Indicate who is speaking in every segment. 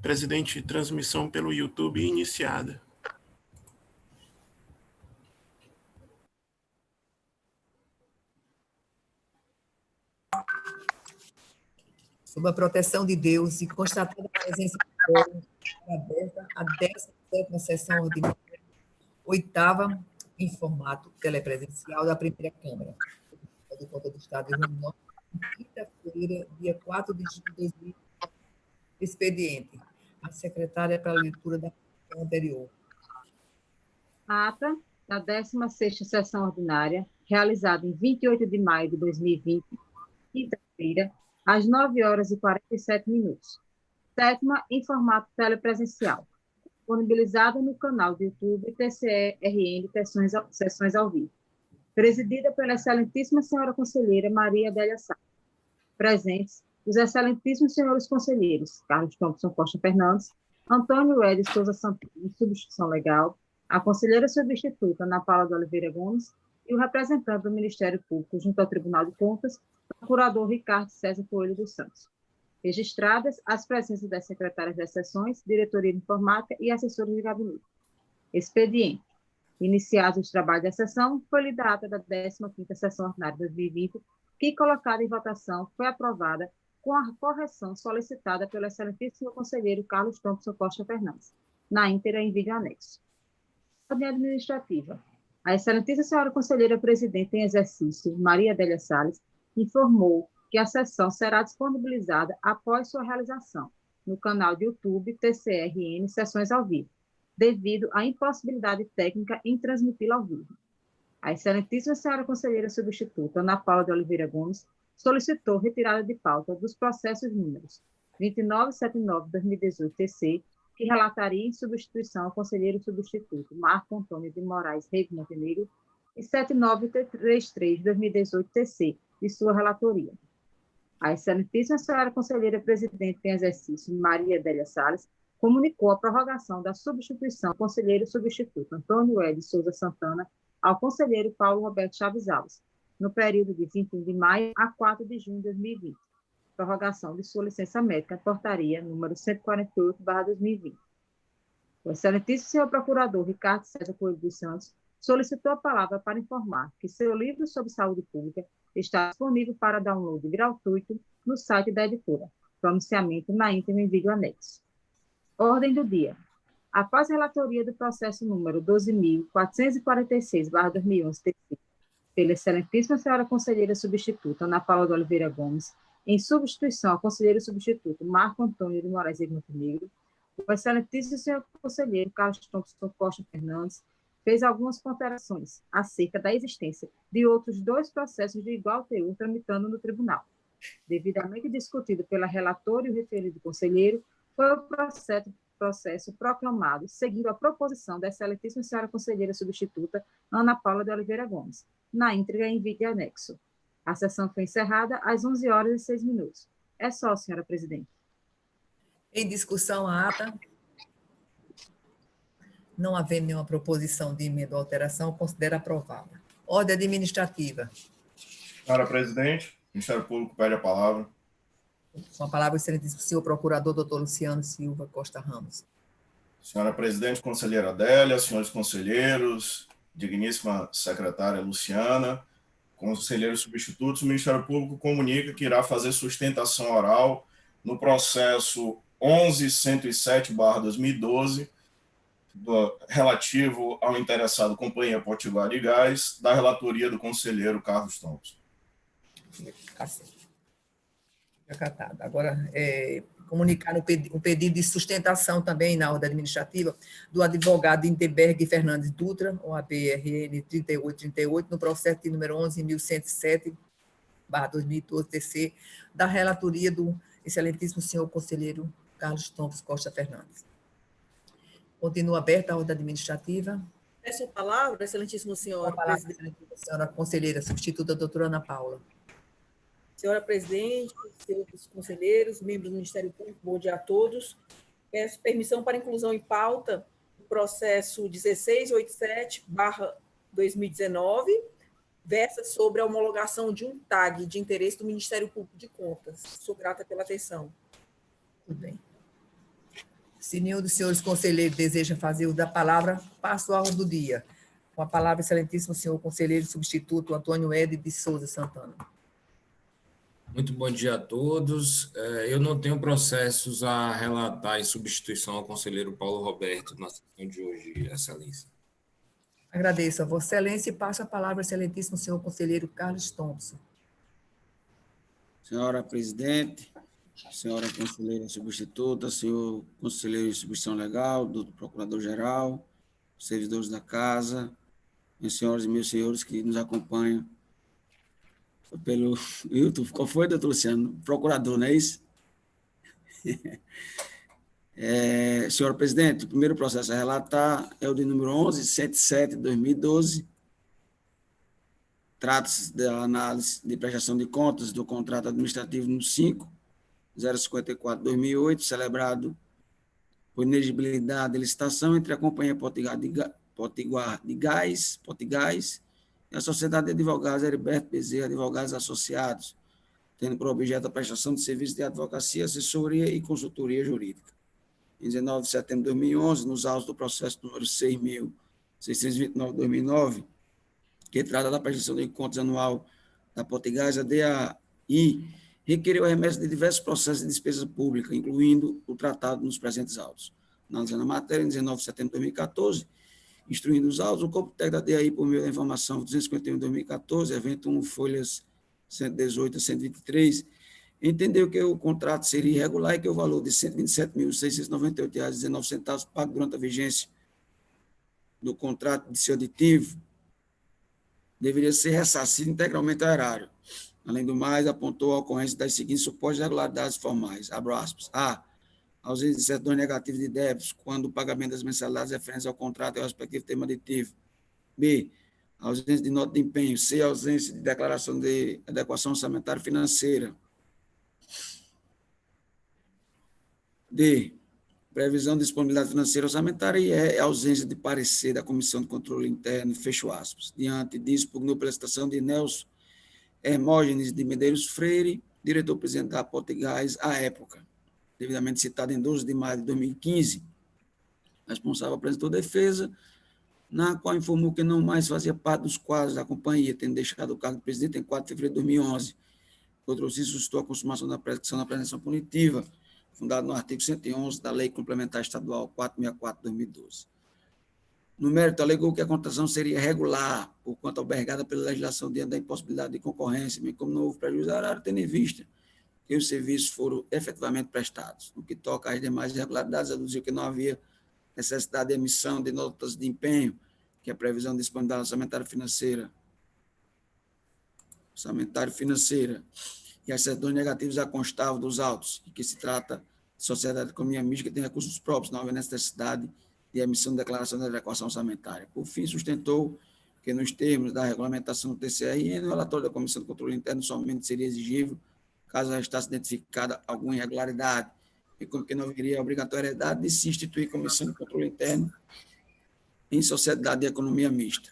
Speaker 1: Presidente, transmissão pelo YouTube iniciada.
Speaker 2: Sob a proteção de Deus e constatada a presença de quórum, aberta a 17ª sessão ordinária, 8ª, em formato telepresencial da primeira Câmara de Conta do Estado de Rondônia, quinta-feira, dia 4 de julho de 2020. Expediente. A secretária para a leitura da sessão anterior.
Speaker 3: Ata da 16ª sessão ordinária, realizada em 28 de maio de 2020, quinta-feira, às 9h47. Sétima, em formato telepresencial, disponibilizada no canal do YouTube TCE-RN Sessões ao Vivo. Presidida pela excelentíssima senhora conselheira Maria Adélia Salles. Presentes, os excelentíssimos senhores conselheiros Carlos Thompson Costa Fernandes, Antônio Edes Souza Santana, em substituição legal, a conselheira substituta Ana Paula de Oliveira Gomes e o representante do Ministério Público junto ao Tribunal de Contas, procurador Ricardo César Coelho dos Santos. Registradas as presenças das secretárias das sessões, diretoria de informática e assessores de gabinete. Expediente. Iniciados os trabalhos da sessão, foi lida a ata da 15ª sessão ordinária de 2020, que, colocada em votação, foi aprovada com a correção solicitada pelo excelentíssimo conselheiro Carlos Thompson Costa Fernandes, na íntegra em vídeo anexo. Ordem administrativa. A excelentíssima senhora conselheira presidente em exercício, Maria Adélia Salles, informou que a sessão será disponibilizada após sua realização no canal de YouTube TCRN Sessões ao Vivo, devido à impossibilidade técnica em transmiti-la ao vivo. A excelentíssima senhora conselheira substituta, Ana Paula de Oliveira Gomes, solicitou retirada de pauta dos processos números 2979-2018 TC, que relataria em substituição ao conselheiro substituto Marco Antônio de Moraes Rego Montenegro, e 7933-2018 TC, de sua relatoria. A excelentíssima senhora conselheira presidente em exercício, Maria Adélia Salles, comunicou a prorrogação da substituição do conselheiro substituto Antônio Edes Souza Santana ao conselheiro Paulo Roberto Chaves Alves, no período de 21 de maio a 4 de junho de 2020. Prorrogação de sua licença médica, portaria número 148/2020. O excelentíssimo senhor procurador Ricardo César Coelho dos Santos solicitou a palavra para informar que seu livro sobre saúde pública está disponível para download gratuito no site da editora. Pronunciamento na íntegra em vídeo anexo. Ordem do dia. Após a relatoria do processo número 12.446/2011, pela excelentíssima senhora conselheira substituta Ana Paula de Oliveira Gomes, em substituição ao conselheiro substituto Marco Antônio de Moraes Rego Montenegro, o excelentíssimo senhor conselheiro Carlos Thompson Costa Fernandes fez algumas ponderações acerca da existência de outros 2 processos de igual teor tramitando no tribunal. Devidamente discutido pela relatora e o referido conselheiro, foi o processo proclamado, seguindo a proposição da excelentíssima senhora conselheira substituta Ana Paula de Oliveira Gomes, na íntegra em vídeo anexo. A sessão foi encerrada às 11h06. É só, senhora presidente.
Speaker 2: Em discussão, a ata. Não havendo nenhuma proposição de emenda ou alteração, considera aprovada. Ordem administrativa.
Speaker 4: Senhora presidente, o Ministério Público pede a palavra.
Speaker 2: Com a palavra, o excelentíssimo senhor procurador, doutor Luciano Silva Costa Ramos.
Speaker 4: Senhora presidente, conselheira Adélia, senhores conselheiros, digníssima secretária Luciana, conselheiros substitutos, o Ministério Público comunica que irá fazer sustentação oral no processo 11.107/2012, relativo ao interessado Companhia Potiguar de Gás, da relatoria do conselheiro Carlos Thompson.
Speaker 2: Acatado. Agora, comunicar o pedido de sustentação também na ordem administrativa do advogado Indeberg Fernandes Dutra, OAB-RN 3838, no processo de número 11.107/2012 TC, da relatoria do excelentíssimo senhor conselheiro Carlos Thompson Costa Fernandes. Continua aberta a ordem administrativa.
Speaker 5: Peço a palavra, excelentíssimo senhor presidente.
Speaker 2: Senhora conselheira substituta, doutora Ana Paula.
Speaker 5: Senhora presidente, senhores conselheiros, membros do Ministério Público, bom dia a todos. Peço permissão para inclusão em pauta do processo 1687/2019, versa sobre a homologação de um TAG de interesse do Ministério Público de Contas. Sou grata pela atenção.
Speaker 2: Tudo bem. Se nenhum dos senhores conselheiros deseja fazer uso da palavra, passo a ordem do dia. Com a palavra, excelentíssimo senhor conselheiro substituto Antônio Ed de Souza Santana.
Speaker 6: Muito bom dia a todos. Eu não tenho processos a relatar em substituição ao conselheiro Paulo Roberto na sessão de hoje, Excelência.
Speaker 2: Agradeço a Vossa Excelência e passo a palavra ao excelentíssimo senhor conselheiro Carlos Thompson.
Speaker 7: Senhora presidente, senhora conselheira substituta, senhor conselheiro de substituição legal, doutor procurador-geral, servidores da casa, minhas senhoras e meus senhores que nos acompanham pelo YouTube. Qual foi, doutor Luciano? Procurador, não é isso? Senhora presidente, o primeiro processo a relatar é o de número 1177 de 2012. Trata-se da análise de prestação de contas do contrato administrativo número 5, 054 de 2008, celebrado por inexigibilidade de licitação entre a Companhia Potiguar de Gás, Potigás, e a Sociedade de Advogados Heriberto Bezerra Advogados Associados, tendo por objeto a prestação de serviços de advocacia, assessoria e consultoria jurídica. Em 19 de setembro de 2011, nos autos do processo número 6.629 de 2009, que trata da prestação de contas anual da Potigás, a DAI, requeriu a remessa de diversos processos de despesa pública, incluindo o tratado nos presentes autos. Analisando a matéria, em 19 de setembro de 2014, instruindo os autos, o corpo técnico da DAI, por meio da informação 251 de 2014, evento 1, folhas 118 a 123, entendeu que o contrato seria irregular e que o valor de R$ 127.698,19 pago durante a vigência do contrato de seu aditivo deveria ser ressarcido integralmente ao erário. Além do mais, apontou a ocorrência das seguintes supostas irregularidades formais, abro aspas, a ausência de certidões negativas de débitos, quando o pagamento das mensalidades referentes ao contrato e ao respectivo termo aditivo. B, ausência de nota de empenho. C, ausência de declaração de adequação orçamentária financeira. D, previsão de disponibilidade financeira orçamentária e ausência de parecer da Comissão de Controle Interno, fecho aspas. Diante disso, pugnou pela citação de Nelson Hermógenes de Medeiros Freire, diretor-presidente da Potigás à época, devidamente citado em 12 de maio de 2015, responsável apresentou defesa, na qual informou que não mais fazia parte dos quadros da companhia, tendo deixado o cargo de presidente em 4 de fevereiro de 2011. Outro se suscitou a consumação da prescrição da apreensão punitiva, fundado no artigo 111 da Lei Complementar Estadual 464 de 2012. No mérito, alegou que a contratação seria regular, por quanto albergada pela legislação diante da impossibilidade de concorrência, bem como não houve prejuízo horário, tendo em vista que os serviços foram efetivamente prestados. No que toca às demais irregularidades, aduziu que não havia necessidade de emissão de notas de empenho, que é a previsão de disponibilidade orçamentária financeira, e as certidões negativas já constavam dos autos, e que se trata de sociedade de economia mista que tem recursos próprios, não havia necessidade de emissão de declaração de adequação orçamentária. Por fim, sustentou que, nos termos da regulamentação do TCRN, e no relatório da Comissão de Controle Interno somente seria exigível caso restasse identificada alguma irregularidade, e como que não haveria a obrigatoriedade de se instituir Comissão de Controle Interno em sociedade de economia mista.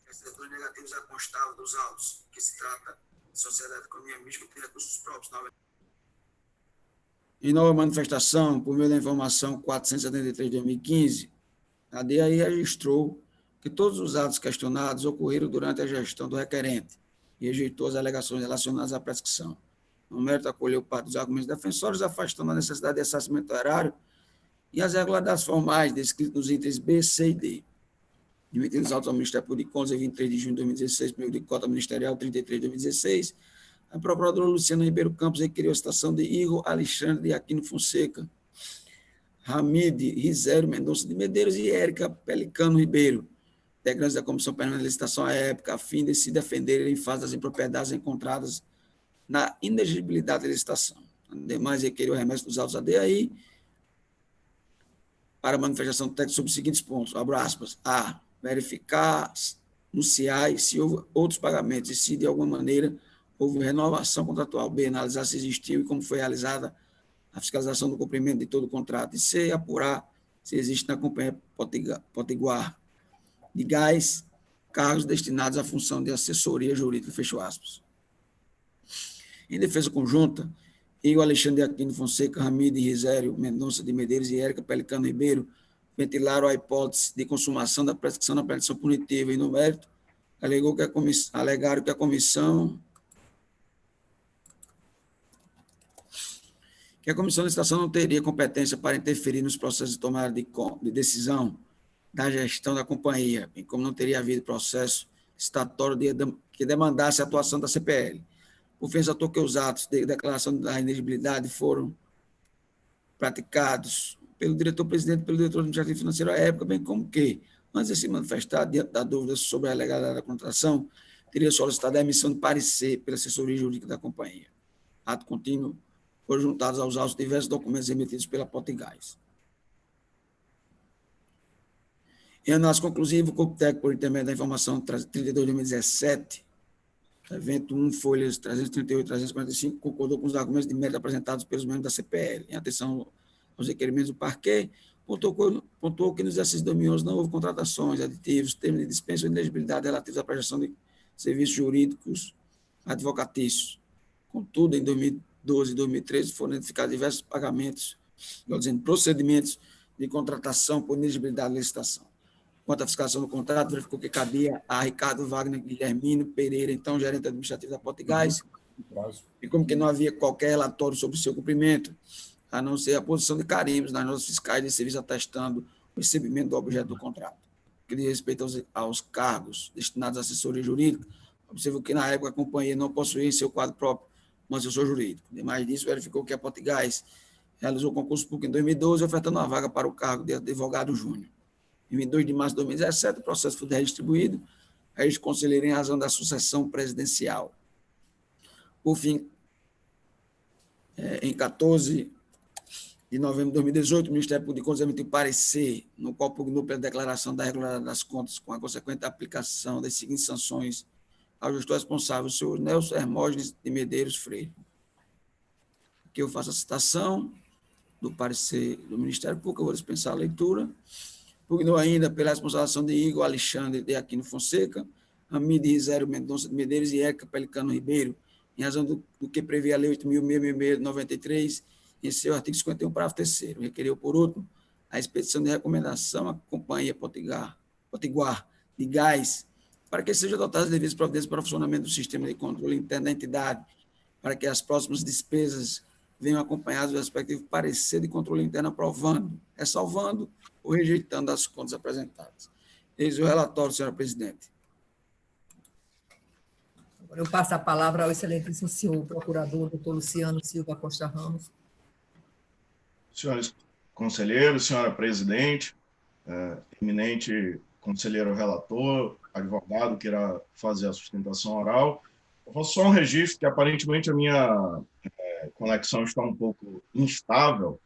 Speaker 7: As certidões negativas já constavam dos autos, que se trata de sociedade de economia mista que tem recursos próprios. Em nova manifestação, por meio da informação 473 de 2015, a DAI registrou que todos os atos questionados ocorreram durante a gestão do requerente e rejeitou as alegações relacionadas à prescrição. No mérito, acolheu parte dos argumentos defensores, afastando a necessidade de ressarcimento horário e as irregularidades formais descritas nos itens B, C e D. Emitidos os autos ao Ministério Público de Contas em 23 de junho de 2016, por meio de cota ministerial 33 de 2016, a procuradora Luciana Ribeiro Campos requeriu a citação de Igor Alexandre de Aquino Fonseca, Hamid Rizério Mendonça de Medeiros e Érica Pelicano Ribeiro, integrantes da Comissão Permanente de Licitação à época, a fim de se defenderem em face das impropriedades encontradas na inexigibilidade da licitação. Ademais, requeriu a remessa dos autos à DAI para manifestação técnica sobre os seguintes pontos, abro aspas, a verificar no CIAI se houve outros pagamentos e se, de alguma maneira, houve renovação contratual. B, analisar se existiu e como foi realizada a fiscalização do cumprimento de todo o contrato. E C, apurar se existe na Companhia Potiguar de Gás cargos destinados à função de assessoria jurídica, fecho aspas. Em defesa conjunta, Igor Alexandre Aquino Fonseca, Ramide Risério Mendonça de Medeiros e Érica Pelicano Ribeiro ventilaram a hipótese de consumação da prescrição na prescrição punitiva e, no mérito, alegaram que a comissão de licitação não teria competência para interferir nos processos de tomada de decisão da gestão da companhia, bem como não teria havido processo licitatório que demandasse a atuação da CPL. Por fim, ressaltou que os atos de declaração da inegibilidade foram praticados pelo diretor-presidente e pelo diretor administrativo financeiro à época, bem como que, antes de se manifestar diante da dúvida sobre a legalidade da contratação, teria solicitado a emissão de parecer pela assessoria jurídica da companhia. Ato contínuo, foram juntados aos autos diversos documentos emitidos pela Potigás. Em análise conclusiva, o Corpo Técnico, por intermédio da informação 32 de 2017, evento 1, folhas 338 e 345, concordou com os argumentos de mérito apresentados pelos membros da CPL. Em atenção aos requerimentos do parquet, pontuou que no exercício de 2011 não houve contratações, aditivos, termos de dispensa ou inelegibilidade relativos à prestação de serviços jurídicos advocatícios. Contudo, em 2012 e 2013 foram identificados diversos pagamentos, procedimentos de contratação por inelegibilidade de licitação. Quanto à fiscalização do contrato, verificou que cabia a Ricardo Wagner Guilhermino Pereira, então gerente administrativo da Potigás, e como que não havia qualquer relatório sobre seu cumprimento, a não ser a posição de carimbos nas notas fiscais de serviço atestando o recebimento do objeto do contrato. Que diz respeito aos cargos destinados à assessoria jurídica, observou que na época a companhia não possuía em seu quadro próprio um assessor jurídico. Demais disso, verificou que a Potigás realizou o concurso público em 2012, ofertando uma vaga para o cargo de advogado júnior. Em 22 de março de 2017, o processo foi redistribuído a ex-conselheiro em razão da sucessão presidencial. Por fim, em 14 de novembro de 2018, o Ministério Público de Contas emitiu parecer, no qual pugnou pela declaração da regularidade das contas com a consequente aplicação das seguintes sanções ao gestor responsável, o senhor Nelson Hermógenes de Medeiros Freire. Aqui eu faço a citação do parecer do Ministério Público, eu vou dispensar a leitura. Pugnou ainda pela responsabilização de Igor Alexandre de Aquino Fonseca, Ramide Risério Mendonça de Medeiros e Érica Pelicano Ribeiro, em razão do que prevê a Lei 8.666 de 93, em seu artigo 51, parágrafo 3º. Requeriu, por último, a expedição de recomendação à Companhia Potiguar de Gás, para que seja adotadas as devidas providências para o funcionamento do sistema de controle interno da entidade, para que as próximas despesas venham acompanhadas do respectivo parecer de controle interno aprovando, ressalvando ou rejeitando as contas apresentadas. Eis o relatório, senhora presidente.
Speaker 2: Agora eu passo a palavra ao excelentíssimo senhor procurador, doutor Luciano Silva Costa Ramos.
Speaker 4: Senhores conselheiros, senhora presidente, eminente conselheiro relator, advogado que irá fazer a sustentação oral, eu faço só um registro que aparentemente a minha conexão está um pouco instável,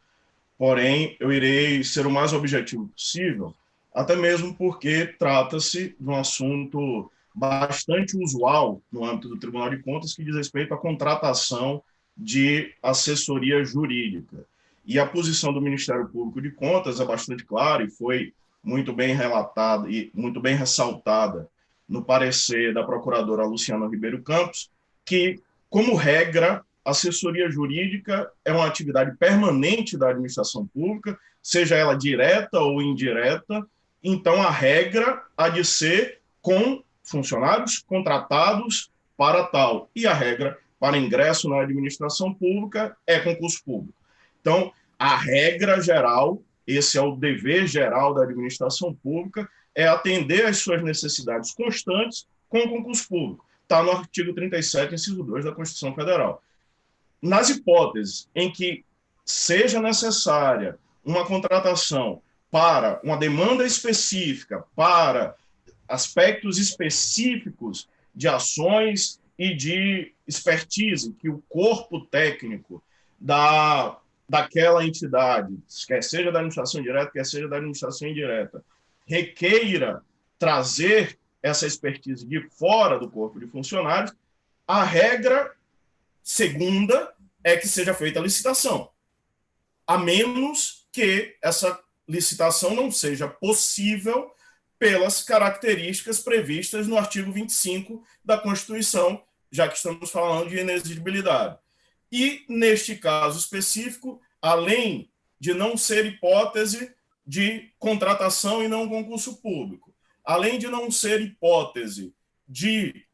Speaker 4: porém eu irei ser o mais objetivo possível, até mesmo porque trata-se de um assunto bastante usual no âmbito do Tribunal de Contas, que diz respeito à contratação de assessoria jurídica. E a posição do Ministério Público de Contas é bastante clara e foi muito bem relatada e muito bem ressaltada no parecer da procuradora Luciana Ribeiro Campos, que, como regra, assessoria jurídica é uma atividade permanente da administração pública, seja ela direta ou indireta, então a regra há de ser com funcionários contratados para tal, e a regra para ingresso na administração pública é concurso público. Então, a regra geral, esse é o dever geral da administração pública, é atender às suas necessidades constantes com o concurso público. Está no artigo 37, inciso 2 da Constituição Federal. Nas hipóteses em que seja necessária uma contratação para uma demanda específica, para aspectos específicos de ações e de expertise que o corpo técnico daquela entidade, quer seja da administração direta, quer seja da administração indireta, requeira trazer essa expertise de fora do corpo de funcionários, a regra segunda é que seja feita a licitação, a menos que essa licitação não seja possível pelas características previstas no artigo 25 da Constituição, já que estamos falando de inexigibilidade. E, neste caso específico, além de não ser hipótese de contratação e não concurso público, além de não ser hipótese de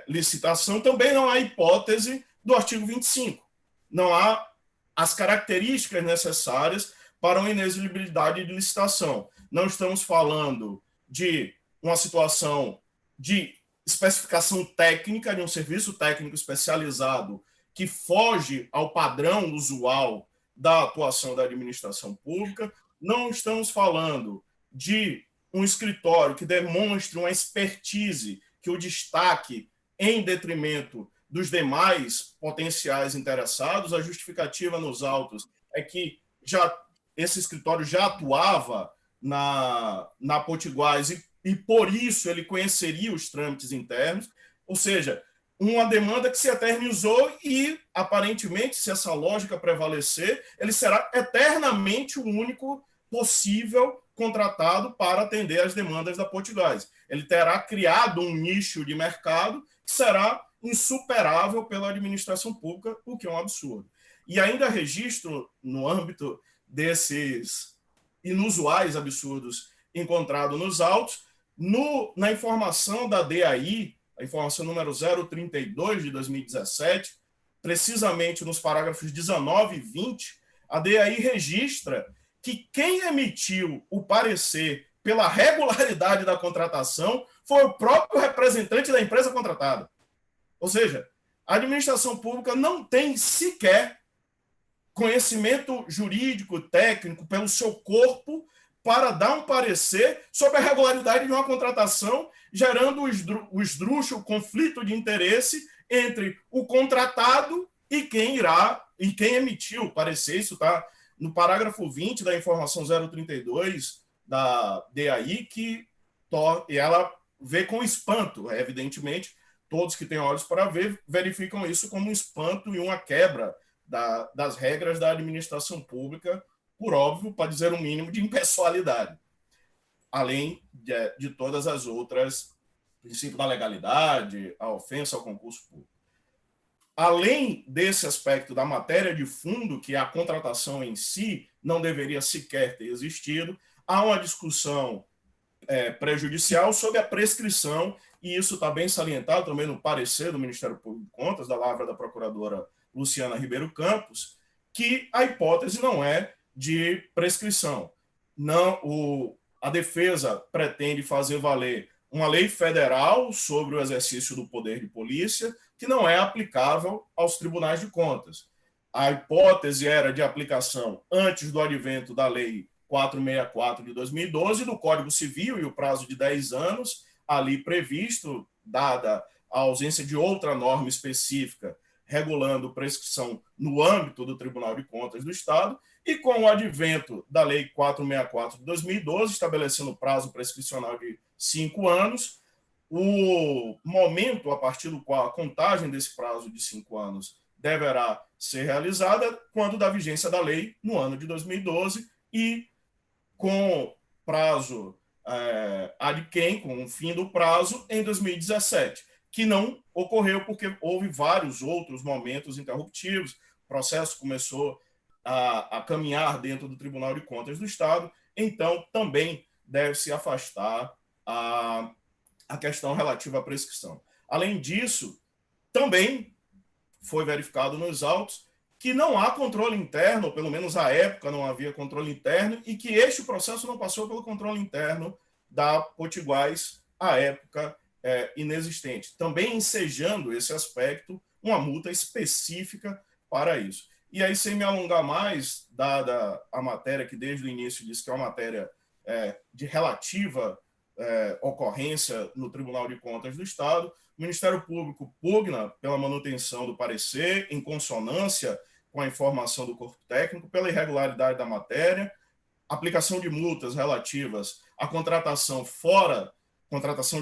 Speaker 4: licitação, também não há hipótese do artigo 25. Não há as características necessárias para uma inexigibilidade de licitação. Não estamos falando de uma situação de especificação técnica, de um serviço técnico especializado que foge ao padrão usual da atuação da administração pública. Não estamos falando de um escritório que demonstre uma expertise que o destaque em detrimento dos demais potenciais interessados. A justificativa nos autos é que esse escritório já atuava na Potiguares e, por isso, ele conheceria os trâmites internos, ou seja, uma demanda que se eternizou e, aparentemente, se essa lógica prevalecer, ele será eternamente o único possível contratado para atender às demandas da Potiguares. Ele terá criado um nicho de mercado que será insuperável pela administração pública, o que é um absurdo. E ainda registro, no âmbito desses inusuais absurdos encontrados nos autos, na informação da DAI, a informação número 032 de 2017, precisamente nos parágrafos 19 e 20, a DAI registra que quem emitiu o parecer pela regularidade da contratação foi o próprio representante da empresa contratada. Ou seja, a administração pública não tem sequer conhecimento jurídico, técnico, pelo seu corpo, para dar um parecer sobre a regularidade de uma contratação, gerando o esdrúxulo conflito de interesse entre o contratado e quem emitiu o parecer. Isso está no parágrafo 20 da informação 032 da DAI, que ela vê com espanto, evidentemente, todos que têm olhos para ver verificam isso como um espanto e uma quebra das regras da administração pública, por óbvio, para dizer o mínimo de impessoalidade, além de todas as outras, princípio da legalidade, a ofensa ao concurso público. Além desse aspecto da matéria de fundo, que a contratação em si não deveria sequer ter existido, há uma discussão prejudicial sobre a prescrição, e isso está bem salientado também no parecer do Ministério Público de Contas, da lavra da procuradora Luciana Ribeiro Campos, que a hipótese não é de prescrição. A defesa pretende fazer valer uma lei federal sobre o exercício do poder de polícia, que não é aplicável aos tribunais de contas. A hipótese era de aplicação antes do advento da Lei 464 de 2012, do Código Civil, e o prazo de 10 anos ali previsto, dada a ausência de outra norma específica regulando prescrição no âmbito do Tribunal de Contas do Estado, e com o advento da Lei 464 de 2012, estabelecendo prazo prescricional de 5 anos, o momento a partir do qual a contagem desse prazo de 5 anos deverá ser realizada quando da vigência da lei no ano de 2012 e com prazo adquém, com o fim do prazo em 2017, que não ocorreu porque houve vários outros momentos interruptivos, o processo começou a caminhar dentro do Tribunal de Contas do Estado, então também deve-se afastar a questão relativa à prescrição. Além disso, também foi verificado nos autos que não há controle interno, ou pelo menos à época não havia controle interno, e que este processo não passou pelo controle interno da Potiguares, à época inexistente. Também ensejando esse aspecto, uma multa específica para isso. E aí, sem me alongar mais, dada a matéria que desde o início disse que é uma matéria de relativa ocorrência no Tribunal de Contas do Estado, o Ministério Público pugna pela manutenção do parecer, em consonância com a informação do corpo técnico, pela irregularidade da matéria, aplicação de multas relativas à contratação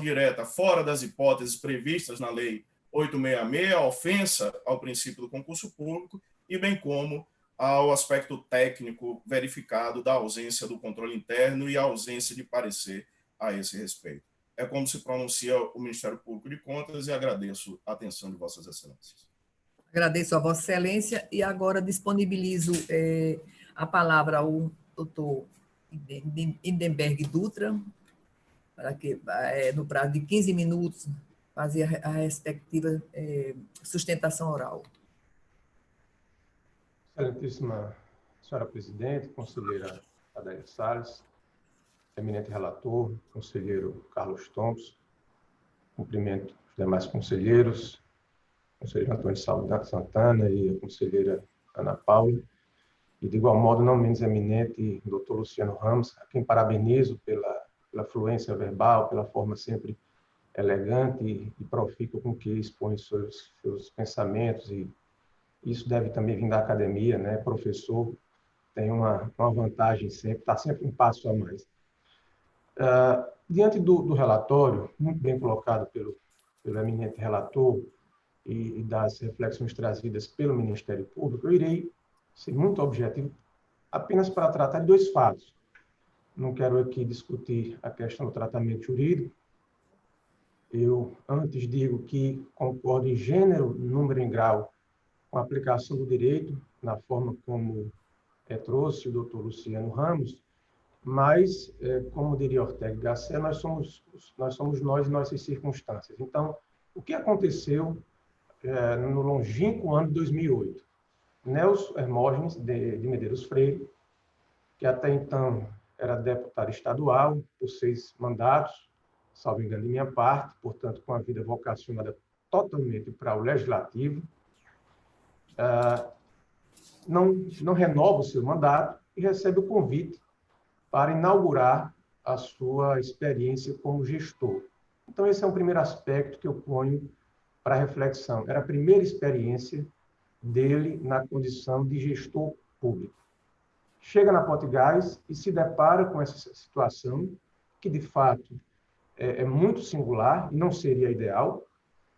Speaker 4: direta fora das hipóteses previstas na Lei 866, a ofensa ao princípio do concurso público, e bem como ao aspecto técnico verificado da ausência do controle interno e a ausência de parecer a esse respeito. É como se pronuncia o Ministério Público de Contas e agradeço a atenção de Vossas Excelências.
Speaker 2: Agradeço a Vossa Excelência e agora disponibilizo a palavra ao doutor Lindenberg Dutra, para que, no prazo de 15 minutos, fazer a respectiva sustentação oral.
Speaker 8: Excelentíssima senhora presidente, conselheira Adélia Salles, eminente relator, conselheiro Carlos Thompson, cumprimento os demais conselheiros, conselheiro Antônio Saldanha Santana e a conselheira Ana Paula, e de igual modo, não menos eminente, doutor Luciano Ramos, a quem parabenizo pela fluência verbal, pela forma sempre elegante e profícua com que expõe seus pensamentos, e isso deve também vir da academia, né? Professor tem uma vantagem sempre, está sempre um passo a mais. Diante do relatório, muito bem colocado pelo eminente relator e das reflexões trazidas pelo Ministério Público, eu irei ser muito objetivo apenas para tratar de dois fatos. Não quero aqui discutir a questão do tratamento jurídico. Eu, antes, digo que concordo em gênero, número e grau com a aplicação do direito, na forma como trouxe o doutor Luciano Ramos, mas, como diria Ortega y Gasset, nós somos nós e nossas circunstâncias. Então, o que aconteceu no longínquo ano de 2008? Nelson Hermógenes de Medeiros Freire, que até então era deputado estadual por 6 mandatos, salvo engano de minha parte, portanto, com a vida vocacionada totalmente para o legislativo, não renova o seu mandato e recebe o convite para inaugurar a sua experiência como gestor. Então, esse é um primeiro aspecto que eu ponho para reflexão. Era a primeira experiência dele na condição de gestor público. Chega na Potigás e se depara com essa situação, que, de fato, é muito singular e não seria ideal,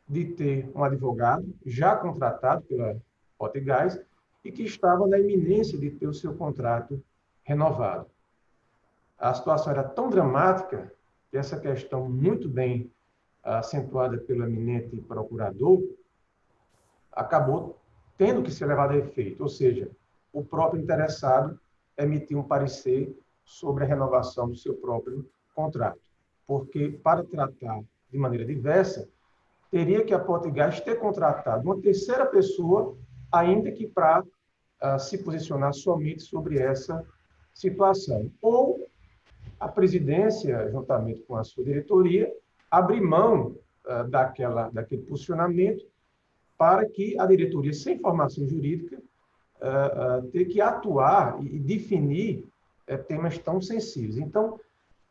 Speaker 8: de ter um advogado já contratado pela Potigás e que estava na iminência de ter o seu contrato renovado. A situação era tão dramática que essa questão, muito bem acentuada pelo eminente procurador, acabou tendo que ser levada a efeito, ou seja, o próprio interessado emitiu um parecer sobre a renovação do seu próprio contrato, porque, para tratar de maneira diversa, teria que a Potigás ter contratado uma terceira pessoa, ainda que para se posicionar somente sobre essa situação. Ou a presidência, juntamente com a sua diretoria, abrir mão daquele posicionamento para que a diretoria, sem formação jurídica, ter que atuar e definir temas tão sensíveis. Então,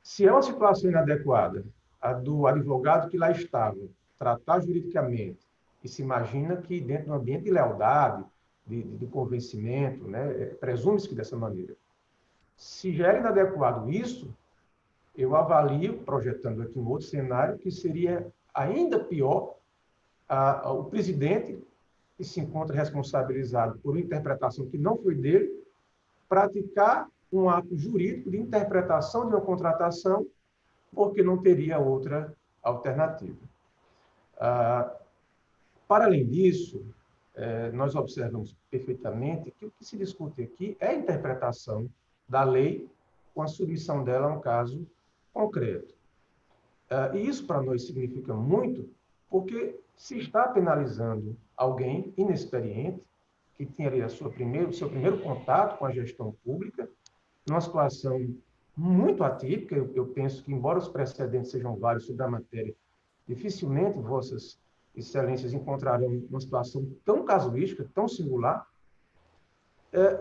Speaker 8: se é uma situação inadequada, a do advogado que lá estava, tratar juridicamente, e se imagina que dentro de um ambiente de lealdade, de convencimento, né, presume-se que dessa maneira. Se já era inadequado isso, eu avalio, projetando aqui um outro cenário, que seria ainda pior o presidente, que se encontra responsabilizado por uma interpretação que não foi dele, praticar um ato jurídico de interpretação de uma contratação, porque não teria outra alternativa. Para além disso, nós observamos perfeitamente que o que se discute aqui é a interpretação da lei com a submissão dela a um caso concreto. E isso para nós significa muito, porque se está penalizando alguém inexperiente, que tem ali o seu primeiro contato com a gestão pública, numa situação muito atípica. Eu penso que, embora os precedentes sejam vários sobre a matéria, dificilmente vossas excelências encontrarão uma situação tão casuística, tão singular,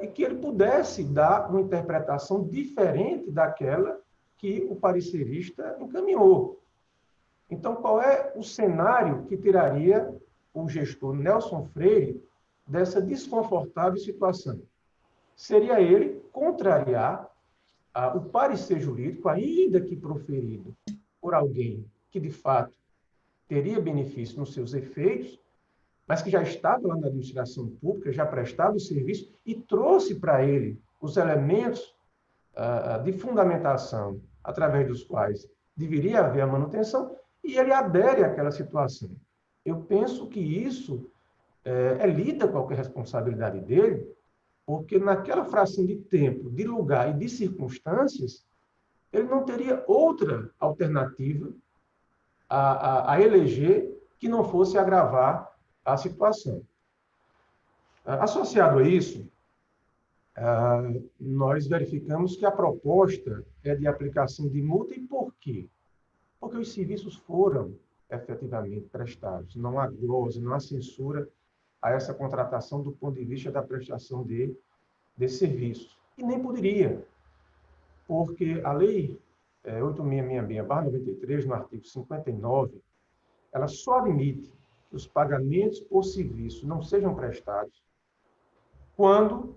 Speaker 8: e que ele pudesse dar uma interpretação diferente daquela que o parecerista encaminhou. Então, qual é o cenário que tiraria o gestor Nelson Freire dessa desconfortável situação? Seria ele contrariar o parecer jurídico, ainda que proferido por alguém que, de fato, teria benefício nos seus efeitos, mas que já estava lá na administração pública, já prestava o serviço e trouxe para ele os elementos de fundamentação através dos quais deveria haver a manutenção, e ele adere àquela situação. Eu penso que isso lida qualquer responsabilidade dele, porque naquela fração de tempo, de lugar e de circunstâncias, ele não teria outra alternativa a eleger que não fosse agravar a situação. Associado a isso, nós verificamos que a proposta é de aplicação de multa. E por quê? Porque os serviços foram efetivamente prestados. Não há glosa, não há censura a essa contratação do ponto de vista da prestação desse serviço. E nem poderia, porque a Lei 8.666/93, no artigo 59, ela só admite que os pagamentos por serviço não sejam prestados quando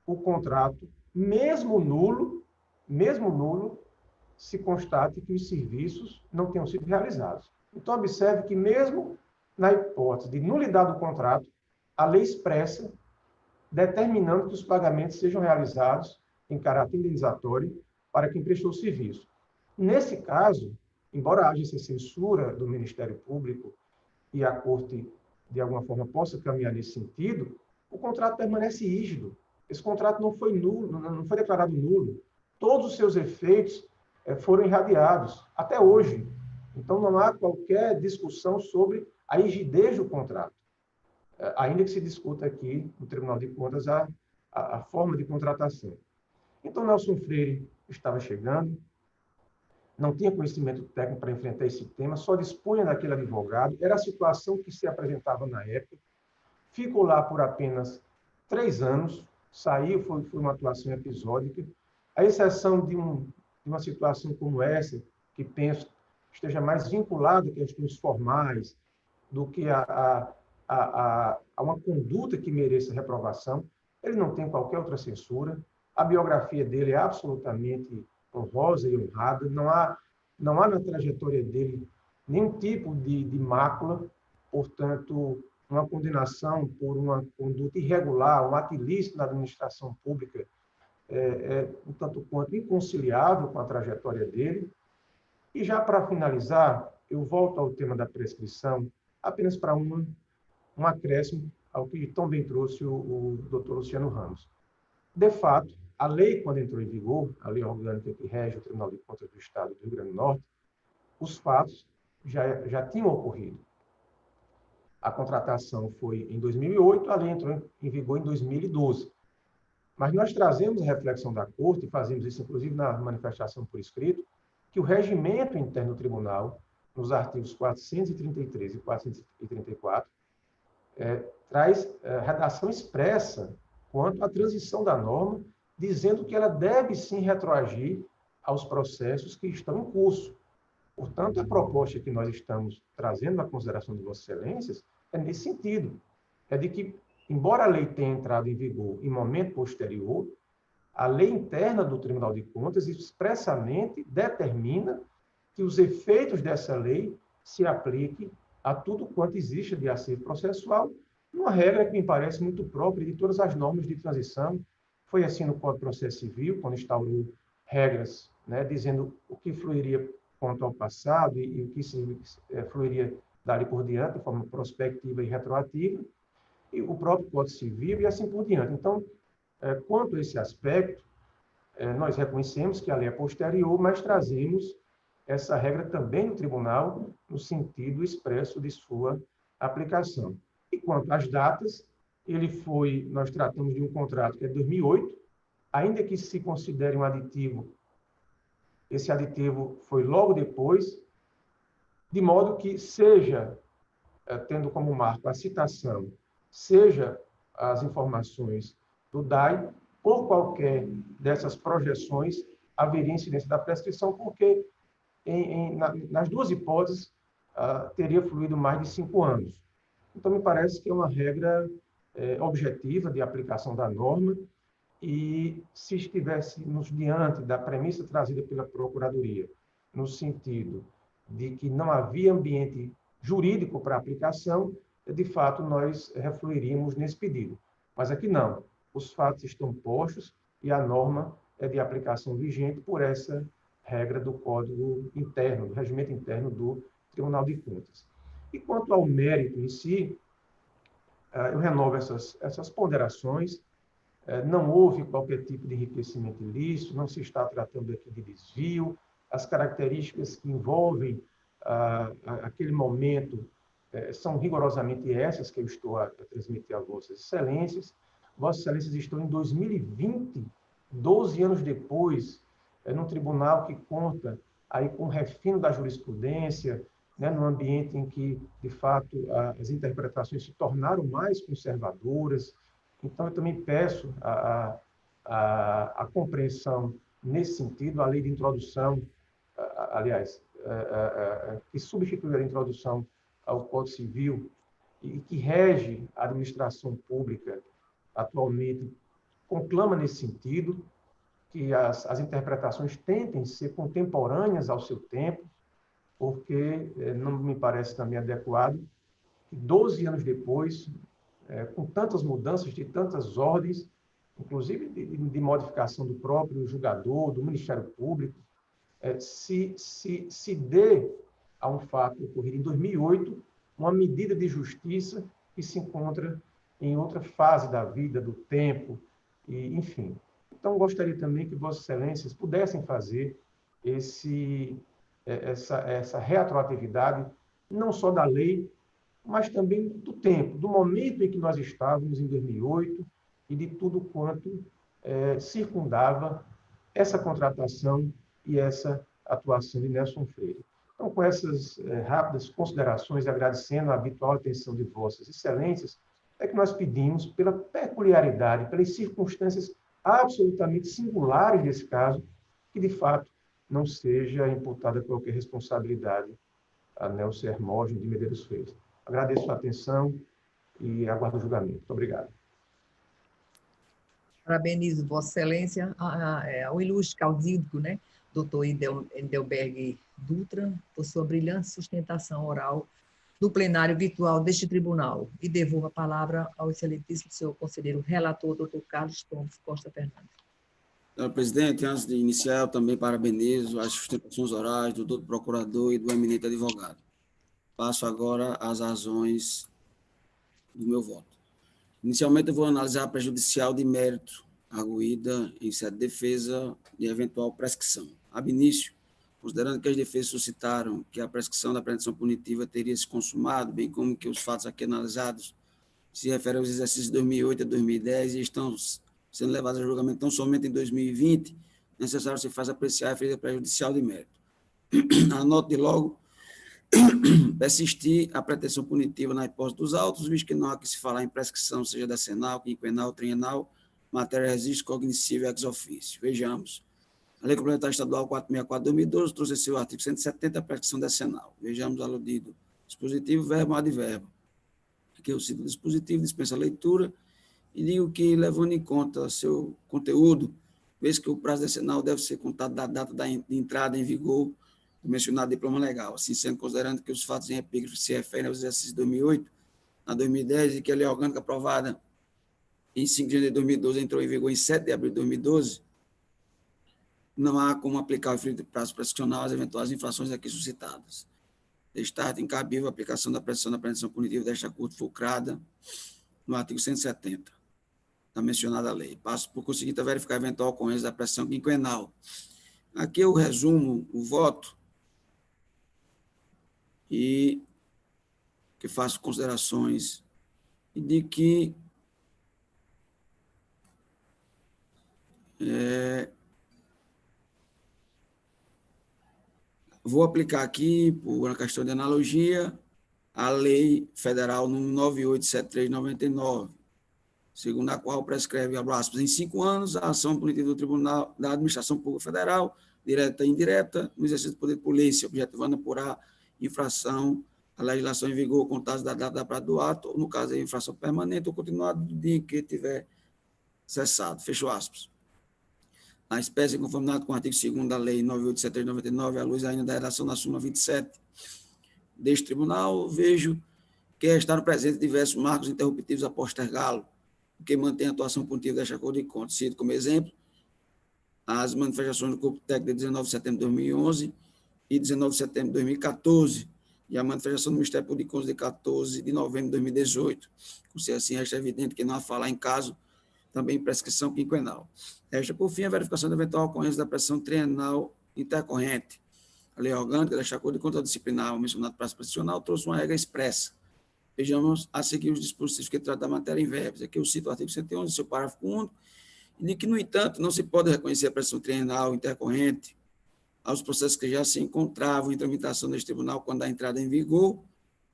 Speaker 8: o contrato, mesmo nulo, se constate que os serviços não tenham sido realizados. Então, observe que mesmo na hipótese de nulidade do contrato, a lei expressa determinando que os pagamentos sejam realizados em caráter indenizatório para quem prestou o serviço. Nesse caso, embora haja essa censura do Ministério Público e a Corte, de alguma forma, possa caminhar nesse sentido, o contrato permanece rígido. Esse contrato não foi nulo, não foi declarado nulo. Todos os seus efeitos foram irradiados, até hoje. Então, não há qualquer discussão sobre a rigidez do contrato, ainda que se discuta aqui no Tribunal de Contas a forma de contratação. Então, Nelson Freire estava chegando, não tinha conhecimento técnico para enfrentar esse tema, só dispunha daquele advogado, era a situação que se apresentava na época, ficou lá por apenas 3 anos, saiu, foi uma atuação episódica, à exceção de uma situação como essa, que penso esteja mais vinculada a questões formais do que a uma conduta que mereça reprovação. Ele não tem qualquer outra censura, a biografia dele é absolutamente honrosa e honrada, não há na trajetória dele nenhum tipo de mácula, portanto, uma condenação por uma conduta irregular, um ato ilícito na administração pública, um tanto quanto inconciliável com a trajetória dele. E já para finalizar, eu volto ao tema da prescrição, apenas para um acréscimo ao que tão bem trouxe o doutor Luciano Ramos. De fato, a lei, quando entrou em vigor, a lei orgânica que rege o Tribunal de Contas do Estado do Rio Grande do Norte, os fatos já tinham ocorrido. A contratação foi em 2008, a lei entrou em vigor em 2012. Mas nós trazemos a reflexão da Corte, e fazemos isso inclusive na manifestação por escrito, que o regimento interno do tribunal, nos artigos 433 e 434, traz redação expressa quanto à transição da norma, dizendo que ela deve sim retroagir aos processos que estão em curso. Portanto, a proposta que nós estamos trazendo na consideração de Vossas Excelências é nesse sentido, é de que, embora a lei tenha entrado em vigor em momento posterior, a lei interna do Tribunal de Contas expressamente determina que os efeitos dessa lei se apliquem a tudo quanto existe de acervo processual, uma regra que me parece muito própria de todas as normas de transição. Foi assim no Código de Processo Civil, quando instaurou regras, dizendo o que fluiria quanto ao passado e o que fluiria dali por diante, de forma prospectiva e retroativa, e o próprio Código Civil e assim por diante. Então, quanto a esse aspecto, nós reconhecemos que a lei é posterior, mas trazemos essa regra também no tribunal, no sentido expresso de sua aplicação. E quanto às datas, nós tratamos de um contrato que é de 2008, ainda que se considere um aditivo, esse aditivo foi logo depois, de modo que seja, tendo como marco a citação, seja as informações do DAI, por qualquer dessas projeções, haveria incidência da prescrição, porque nas duas hipóteses teria fluído mais de 5 anos. Então, me parece que é uma regra objetiva de aplicação da norma, e se estivéssemos diante da premissa trazida pela Procuradoria, no sentido de que não havia ambiente jurídico para aplicação, de fato, nós refluiríamos nesse pedido. Mas aqui não. Os fatos estão postos e a norma é de aplicação vigente por essa regra do Código Interno, do Regimento Interno do Tribunal de Contas. E quanto ao mérito em si, eu renovo essas ponderações. Não houve qualquer tipo de enriquecimento ilícito, não se está tratando aqui de desvio. As características que envolvem aquele momento são rigorosamente essas que eu estou a transmitir a Vossas Excelências. Vossas Excelências estão em 2020, 12 anos depois, num tribunal que conta aí com o refino da jurisprudência, né, num ambiente em que, de fato, as interpretações se tornaram mais conservadoras. Então, eu também peço a compreensão nesse sentido. A lei de introdução, aliás, que substitui a introdução ao Código Civil e que rege a administração pública atualmente, conclama nesse sentido, que as interpretações tentem ser contemporâneas ao seu tempo, porque não me parece também adequado que 12 anos depois, com tantas mudanças de tantas ordens, inclusive de modificação do próprio julgador, do Ministério Público, se dê a um fato ocorrido em 2008, uma medida de justiça que se encontra em outra fase da vida, do tempo, e, enfim. Então, gostaria também que Vossas Excelências pudessem fazer essa retroatividade, não só da lei, mas também do tempo, do momento em que nós estávamos em 2008 e de tudo quanto circundava essa contratação e essa atuação de Nelson Freire. Então, com essas rápidas considerações, agradecendo a habitual atenção de Vossas Excelências, é que nós pedimos, pela peculiaridade, pelas circunstâncias absolutamente singulares desse caso, que, de fato, não seja imputada qualquer responsabilidade a Nelson Hermógenes de Medeiros Freire. Agradeço a atenção e aguardo o julgamento. Muito obrigado.
Speaker 2: Parabenizo Vossa Excelência, ao ilustre causídico, né, doutor Endelberg Dutra, por sua brilhante sustentação oral no plenário virtual deste tribunal. E devolvo a palavra ao excelentíssimo senhor conselheiro relator, doutor Carlos Thomas Costa Fernandes.
Speaker 7: Senhor presidente, antes de iniciar, eu também parabenizo as sustentações orais do doutor procurador e do eminente advogado. Passo agora às razões do meu voto. Inicialmente, eu vou analisar a prejudicial de mérito arguída em sede de defesa de eventual prescrição. Ab início, considerando que as defesas suscitaram que a prescrição da pretensão punitiva teria se consumado, bem como que os fatos aqui analisados se referem aos exercícios de 2008 a 2010 e estão sendo levados a julgamento tão somente em 2020, necessário se faz apreciar a referida prejudicial de mérito. Anote de logo persistir a pretensão punitiva na hipótese dos autos, visto que não há que se falar em prescrição, seja decenal, quinquenal, trienal, matéria registro cognoscível ex officio. Vejamos. A Lei Complementar Estadual 464/2012 trouxe esse artigo 170, a prescrição decenal. Vejamos aludido dispositivo, verbo, advérbio. Aqui eu cito o dispositivo, dispensa a leitura, e digo que, levando em conta seu conteúdo, vez que o prazo decenal deve ser contado da data de entrada em vigor do mencionado diploma legal, assim sendo considerando que os fatos em epígrafe se referem aos exercícios de 2008 a 2010 e que a lei orgânica aprovada em 5 de janeiro de 2012 entrou em vigor em 7 de abril de 2012, não há como aplicar o referido prazo prescricional às eventuais infrações aqui suscitadas. Destaque incabível a aplicação da prescrição da pretensão punitiva desta Corte fulcrada no artigo 170 da mencionada lei. Passo por conseguinte a verificar a eventual ocorrência da prescrição quinquenal. Aqui eu resumo o voto e que faço considerações e de que vou aplicar aqui, por uma questão de analogia, a Lei Federal número 9873/99, segundo a qual prescreve, abro aspas, em 5 anos, a ação punitiva do Tribunal da Administração Pública Federal, direta e indireta, no exercício do poder de polícia, objetivando apurar infração à legislação em vigor, contados da data da prática do ato, ou no caso de infração permanente ou continuada do dia em que tiver cessado. Fecho aspas. A espécie em conformidade com o artigo 2º da Lei 9873/99, à luz ainda da redação da súmula 27 deste tribunal, vejo que estaram presentes diversos marcos interruptivos a postergá-lo, que mantém a atuação punitiva desta Corte de Contas. Cito como exemplo as manifestações do Corpo Técnico de 19 de setembro de 2011 e 19 de setembro de 2014, e a manifestação do Ministério Público de Contas de 14 de novembro de 2018. Por ser assim, resta evidente que não há falar em caso também prescrição quinquenal. Resta, por fim, a verificação da eventual ocorrência da prescrição trienal intercorrente. A lei orgânica deste acordo de controle disciplinar, mencionado para prazo prescricional, trouxe uma regra expressa. Vejamos a seguir os dispositivos que tratam da matéria em verbos. Aqui eu cito o artigo 111, seu parágrafo único, e de que, no entanto, não se pode reconhecer a prescrição trienal intercorrente aos processos que já se encontravam em tramitação neste tribunal quando a entrada em vigor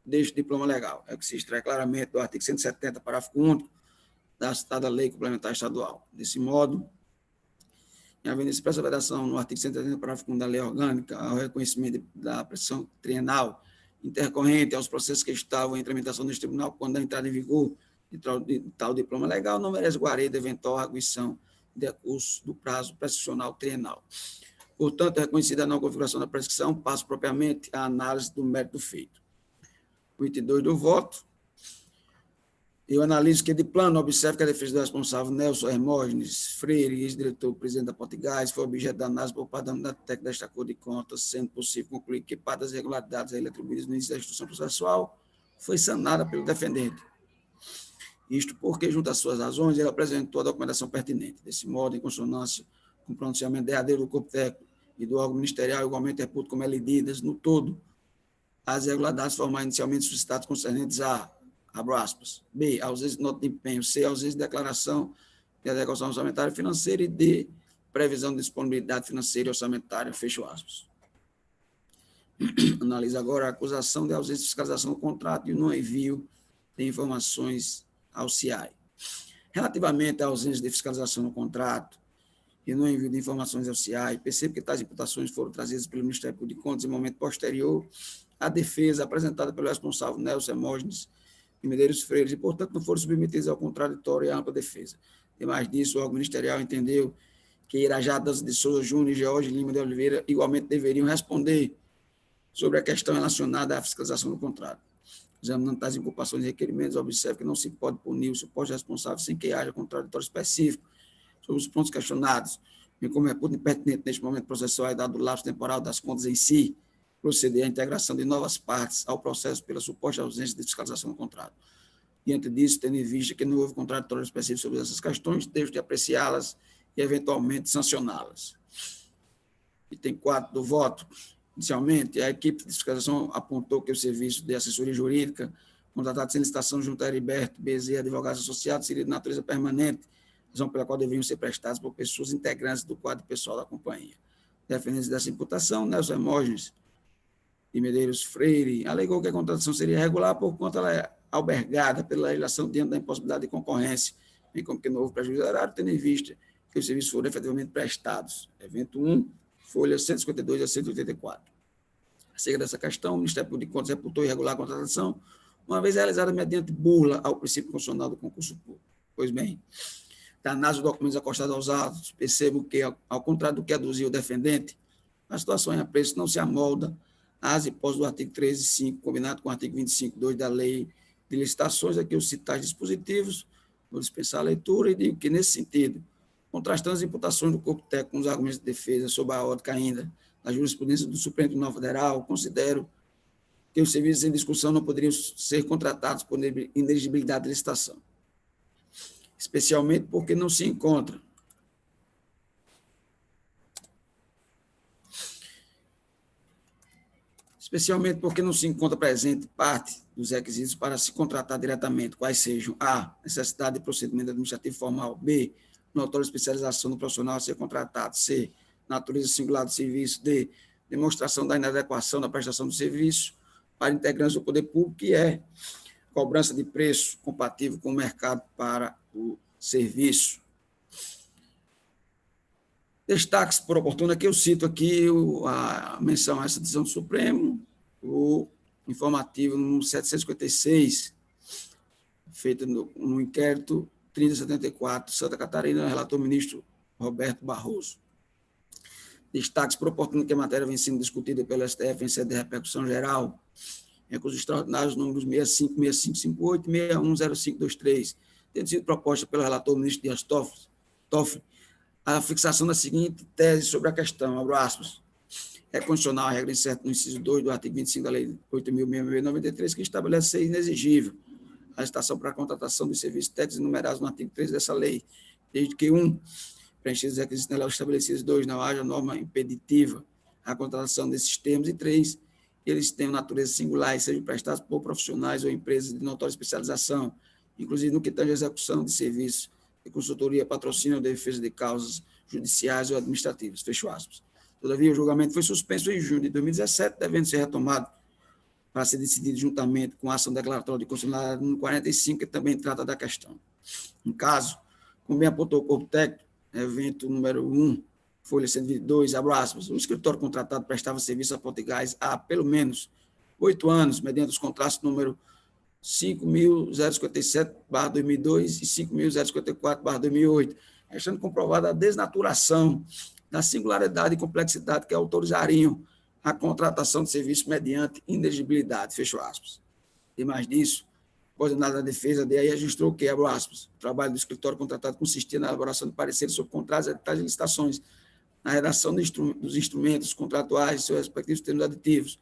Speaker 7: deste diploma legal. É o que se extrai claramente do artigo 170, parágrafo único, da citada lei complementar estadual. Desse modo, em havendo expressa vedação no artigo 170, parágrafo 1 da lei orgânica, ao reconhecimento da prescrição trienal intercorrente aos processos que estavam em tramitação neste tribunal quando a entrada em vigor de tal diploma legal, não merece guarida eventual arguição de recurso do prazo prescricional trienal. Portanto, reconhecida a não configuração da prescrição, passo propriamente à análise do mérito feito. O item 2 do voto. Eu analiso que, de plano, observo que a defesa do responsável Nelson Hermógenes Freire, ex-diretor-presidente da Potigás, foi objeto da análise por parte da unidade técnica desta Acordo de Contas, sendo possível concluir que parte das irregularidades a ele atribuídas no início da instrução processual foi sanada pelo defendente. Isto porque, junto às suas razões, ele apresentou a documentação pertinente. Desse modo, em consonância com o pronunciamento derradeiro do corpo técnico e do órgão ministerial, igualmente reputo como elididas, no todo, as irregularidades formais inicialmente suscitadas concernentes a, abro aspas, B, ausência de nota de empenho, C, ausência de declaração de adequação orçamentária e financeira, e D, previsão de disponibilidade financeira e orçamentária, fecho aspas. Analisa agora a acusação de ausência de fiscalização do contrato e o não envio de informações ao CIAI. Relativamente à ausência de fiscalização no contrato e no envio de informações ao CIAI, percebo que tais imputações foram trazidas pelo Ministério Público de Contas em momento posterior à defesa apresentada pelo responsável Nelson Hermógenes de Medeiros Freire e, portanto, não foram submetidas ao contraditório e à ampla defesa. Demais disso, o órgão ministerial entendeu que Irajá Dantas de Souza Júnior e George Lima de Oliveira igualmente deveriam responder sobre a questão relacionada à fiscalização do contrato. Examinando tais inculpações e requerimentos, observe que não se pode punir o suposto responsável sem que haja contraditório específico sobre os pontos questionados, bem como é muito impertinente neste momento processual e dado o lapso temporal das contas em si, proceder à integração de novas partes ao processo pela suposta ausência de fiscalização do contrato. Diante disso, tendo em vista que não houve contraditório específico sobre essas questões, devo de apreciá-las e, eventualmente, sancioná-las. Item 4 do voto. Inicialmente, a equipe de fiscalização apontou que o serviço de assessoria jurídica, contratado sem licitação junto a Heriberto Bezerra, advogados associados, seria de natureza permanente, razão pela qual deveriam ser prestados por pessoas integrantes do quadro pessoal da companhia. Defendendo dessa imputação, Nelson Hermógenes de Medeiros Freire alegou que a contratação seria irregular por conta ela é albergada pela legislação diante da impossibilidade de concorrência, bem como que não houve prejuízo horário, tendo em vista que os serviços foram efetivamente prestados. Evento 1, folhas 152 a 184. Acerca dessa questão, o Ministério Público de Contas reputou irregular a contratação, uma vez realizada mediante burla ao princípio constitucional do concurso público. Pois bem, da análise dos documentos acostados aos autos, percebo que, ao contrário do que aduziu o defendente, a situação em apreço não se amolda às hipóteses do artigo 13.5, combinado com o artigo 25.2 da Lei de Licitações. Aqui eu cito tais dispositivos, vou dispensar a leitura e digo que, nesse sentido, contrastando as imputações do corpo técnico com os argumentos de defesa sob a ótica ainda da jurisprudência do Supremo Tribunal Federal, considero que os serviços em discussão não poderiam ser contratados por inelegibilidade de licitação, especialmente porque não se encontra presente parte dos requisitos para se contratar diretamente, quais sejam a necessidade de procedimento administrativo formal, b, notória especialização do profissional a ser contratado, c, natureza singular do serviço, d, demonstração da inadequação da prestação do serviço para integrantes do poder público, e é cobrança de preço compatível com o mercado para o serviço. Destaques por oportuno, aqui eu cito aqui a menção a essa decisão do Supremo, o informativo número 756, feito no inquérito 3074, Santa Catarina, relator ministro Roberto Barroso. Destaques por oportuno que a matéria vem sendo discutida pelo STF em sede de repercussão geral, recursos extraordinários números 656558 e 610523, tendo sido proposta pelo relator ministro Dias Toffoli a fixação da seguinte tese sobre a questão, abro aspas, é condicional à regra incerta no inciso 2 do artigo 25 da Lei 8.693, que estabelece ser inexigível a licitação para a contratação de serviços técnicos enumerados no artigo 3 dessa lei, desde que, 1, preenchidos os requisitos nela estabelecidos, 2, não haja norma impeditiva à contratação desses termos, e 3, eles tenham natureza singular e sejam prestados por profissionais ou empresas de notória especialização, inclusive no que tange à execução de serviços de consultoria, patrocínio ou defesa de causas judiciais ou administrativas, fecho aspas. Todavia, o julgamento foi suspenso em junho de 2017, devendo ser retomado para ser decidido juntamente com a ação declaratória de constitucionalidade número 45, que também trata da questão. No caso, como bem apontou o corpo técnico, evento número 1, folha 122, abro aspas, o escritório contratado prestava serviço a Potigás há pelo menos 8 anos, mediante os contratos número 5.057/2002 e 5.054/2008, estando comprovada a desnaturação da singularidade e complexidade que autorizariam a contratação de serviço mediante inexigibilidade, fecho aspas. E mais disso, após a defesa, daí registrou que, abro aspas, o trabalho do escritório contratado consistia na elaboração de pareceres sobre contratos, editais e licitações, na redação dos instrumentos contratuais e seus respectivos termos aditivos,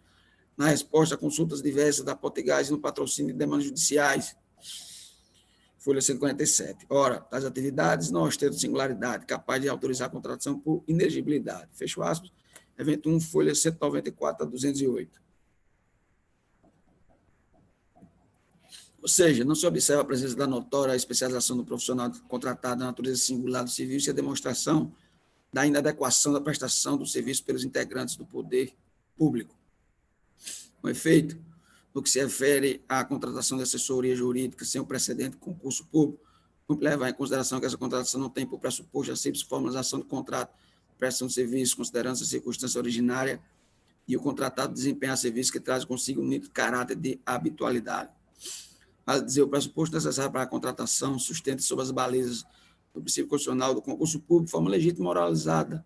Speaker 7: na resposta a consultas diversas da Potigás e no patrocínio de demandas judiciais, folha 147. Ora, tais atividades não ostentam singularidade, capaz de autorizar a contratação por inexigibilidade, fecho aspas, evento 1, folha 194/208. Ou seja, não se observa a presença da notória especialização do profissional contratado na natureza singular do serviço e a demonstração da inadequação da prestação do serviço pelos integrantes do poder público. Com efeito, no que se refere à contratação de assessoria jurídica sem o precedente concurso público, vamos levar em consideração que essa contratação não tem por pressuposto a simples formalização do contrato, prestação de serviço, considerando a circunstância originária e o contratado desempenhar serviço que traz consigo um nítido caráter de habitualidade. Vale dizer, o pressuposto necessário para a contratação sustenta sobre as balizas do princípio constitucional do concurso público, forma legítima e moralizada,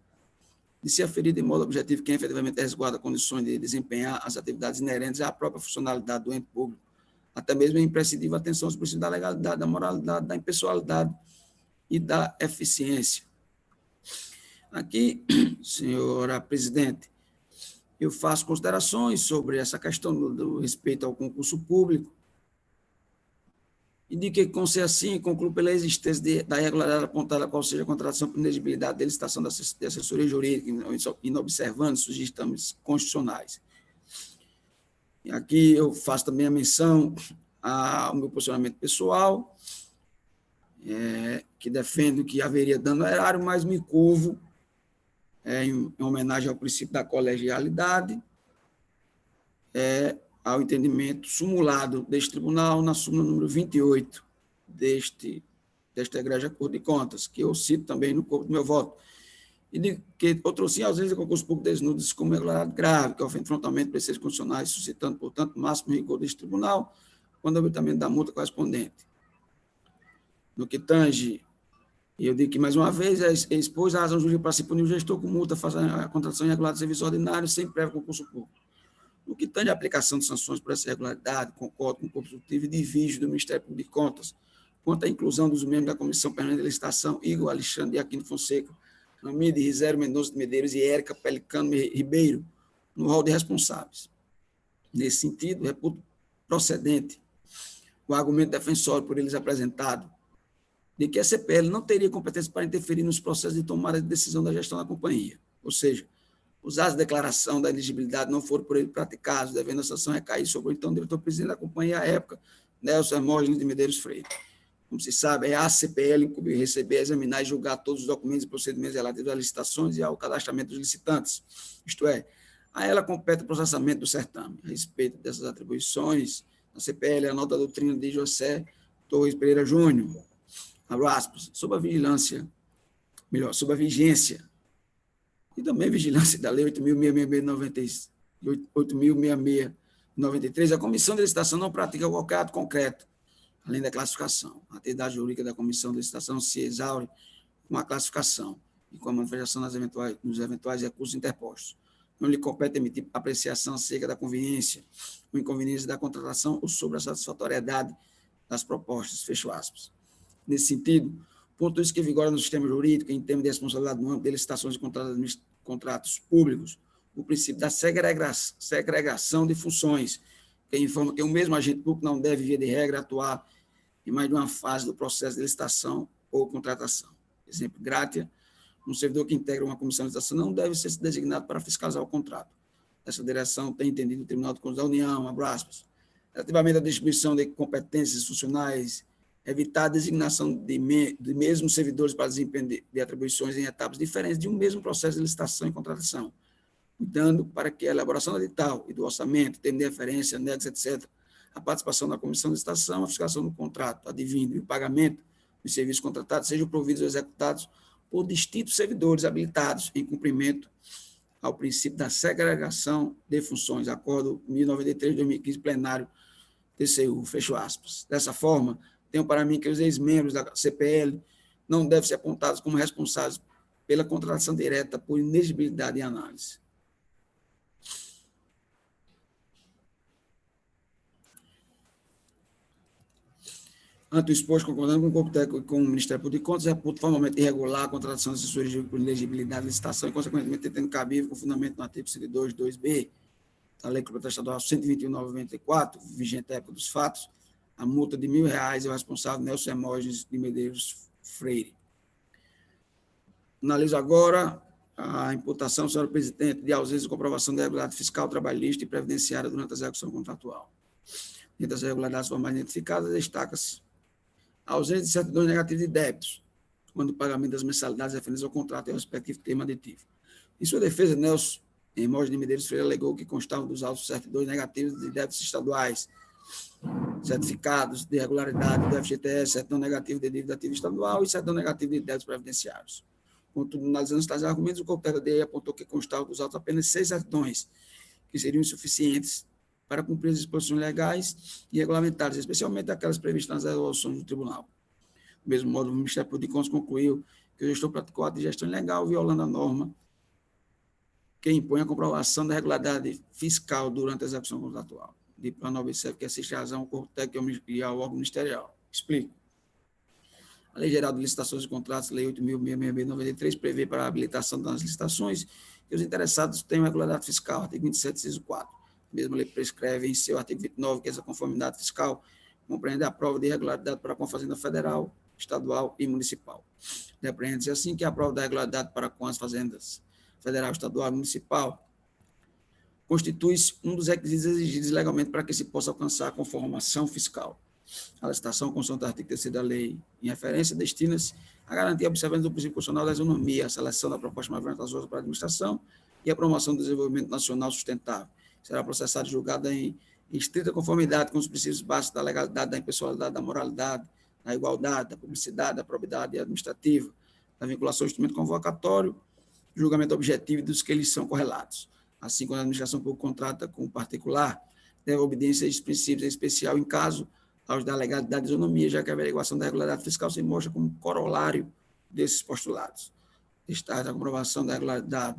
Speaker 7: de se aferir de modo objetivo quem efetivamente resguarda condições de desempenhar as atividades inerentes à própria funcionalidade do ente público, até mesmo a imprescindível atenção aos princípios da legalidade, da moralidade, da impessoalidade e da eficiência. Aqui, senhora presidente, eu faço considerações sobre essa questão do respeito ao concurso público, e de que, com ser assim, concluo pela existência da irregularidade apontada, qual seja a contratação por inexigibilidade da licitação de assessoria jurídica, inobservando os ditames constitucionais. E aqui eu faço também a menção ao meu posicionamento pessoal, que defendo que haveria dano erário, mas me curvo em homenagem ao princípio da colegialidade, ao entendimento sumulado deste tribunal na súmula número 28 desta Egrégia Corte de Contas, que eu cito também no corpo do meu voto, e de que outrossim a ausência de concurso público desnudo como irregularidade grave, que ofende frontalmente preceitos constitucionais, suscitando, portanto, o máximo rigor deste tribunal, quando o abritamento da multa correspondente. No que tange, eu digo que, mais uma vez, expôs a razão jurídica para se punir o gestor com multa, fazendo a contratação irregular de serviço ordinário sem prévio concurso público. No que tange a aplicação de sanções por essa irregularidade, concordo com o corpo executivo e divido do Ministério Público de Contas quanto à inclusão dos membros da Comissão Permanente de Licitação, Igor Alexandre de Aquino Fonseca, Namide Rizero Mendonça de Medeiros e Érica Pelicano Ribeiro, no rol de responsáveis. Nesse sentido, reputo procedente o argumento defensório por eles apresentado, de que a CPL não teria competência para interferir nos processos de tomada de decisão da gestão da companhia, ou seja, os atos de declaração da elegibilidade não foram por ele praticados, devendo a sanção recair sobre o então diretor-presidente da companhia à época, Nelson Hermógenes de Medeiros Freire. Como se sabe, é a CPL que receber, examinar e julgar todos os documentos e procedimentos relativos às licitações e ao cadastramento dos licitantes, isto é, a ela compete o processamento do certame. A respeito dessas atribuições, a CPL anota a doutrina de José Torres Pereira Júnior, abro aspas, sob a vigilância, sob a vigência e também vigilância da Lei 8.666/93, a Comissão de Licitação não pratica qualquer ato concreto, além da classificação. A atividade jurídica da Comissão de Licitação se exaure com a classificação e com a manifestação dos eventuais recursos interpostos. Não lhe compete emitir apreciação acerca da conveniência ou inconveniência da contratação ou sobre a satisfatoriedade das propostas, fecho aspas. Nesse sentido, ponto isso que vigora no sistema jurídico, em termos de responsabilidade no âmbito de licitações e contratos públicos, o princípio da segregação de funções, que informa que o mesmo agente público não deve, via de regra, atuar em mais de uma fase do processo de licitação ou contratação. Exemplo, Grátia, um servidor que integra uma comissão de licitação não deve ser designado para fiscalizar o contrato. Essa direção tem entendido o Tribunal de Contas da União, abre aspas, relativamente à distribuição de competências funcionais, evitar a designação de mesmos servidores para desempenho de atribuições em etapas diferentes de um mesmo processo de licitação e contratação, cuidando para que a elaboração do edital e do orçamento, termo de referência, anexo, etc., a participação da comissão de licitação, a fiscalização do contrato, advindo e o pagamento dos serviços contratados sejam providos ou executados por distintos servidores habilitados em cumprimento ao princípio da segregação de funções, Acordo 1093/2015, plenário TCU, fecho aspas. Dessa forma, tenho para mim que os ex-membros da CPL não devem ser apontados como responsáveis pela contratação direta por inexigibilidade em análise. Ante o exposto, concordando com o corpo técnico e com o Ministério Público de Contas, reputo formalmente irregular a contratação de assessores por inexigibilidade de licitação e, consequentemente, tendo cabível com fundamento no artigo 102(2)b da Lei Complementar Estadual 121/94, vigente à época dos fatos, a multa de R$1.000 ao responsável Nelson Hermógenes de Medeiros Freire. Analiso agora a imputação, senhora presidente, de ausência de comprovação da irregularidade fiscal, trabalhista e previdenciária durante a execução contratual. Dentre as irregularidades formais identificadas, destaca-se a ausência de certidões negativas de débitos, quando o pagamento das mensalidades referentes ao contrato e ao respectivo termo aditivo. Em sua defesa, Nelson Hermógenes de Medeiros Freire alegou que constavam dos autos certidões negativas de débitos estaduais, certificados de regularidade do FGTS, certidão negativa de dívida ativa estadual e certidão negativa de débitos previdenciários. Contudo, analisando tais argumentos, o Corpo da DE apontou que constavam dos autos apenas 6 certidões, que seriam insuficientes para cumprir as disposições legais e regulamentares, especialmente aquelas previstas nas resoluções do tribunal. Do mesmo modo, o Ministério Público de Contas concluiu que o gestor praticou ato de gestão ilegal, violando a norma que impõe a comprovação da regularidade fiscal durante a execução contratual. De plano observa que assiste razão ao corpo técnico e ao órgão ministerial. Explico. A Lei Geral de Licitações e Contratos, Lei 8.666/93, prevê para a habilitação das licitações que os interessados tenham regularidade fiscal, artigo 27, inciso 4. A mesma lei prescreve em seu artigo 29 que essa conformidade fiscal compreende a prova de regularidade para com a Fazenda Federal, Estadual e Municipal. Depreende-se assim que a prova da regularidade para com as fazendas Federal, Estadual e Municipal constitui-se um dos requisitos exigidos legalmente para que se possa alcançar a conformação fiscal. A licitação, consoante o artigo 3º da lei em referência, destina-se a garantir a observância do princípio constitucional da isonomia, a seleção da proposta mais vantajosa para a administração e a promoção do desenvolvimento nacional sustentável. Será processado e julgado em estrita conformidade com os princípios básicos da legalidade, da impessoalidade, da moralidade, da igualdade, da publicidade, da probidade administrativa, da vinculação ao instrumento convocatório, julgamento objetivo dos que eles são correlatos. Assim, quando a administração pública contrata com o particular, deve obediência a esses princípios, em especial em caso aos da legalidade e isonomia, já que a averiguação da regularidade fiscal se mostra como corolário desses postulados. Destaque a comprovação da regularidade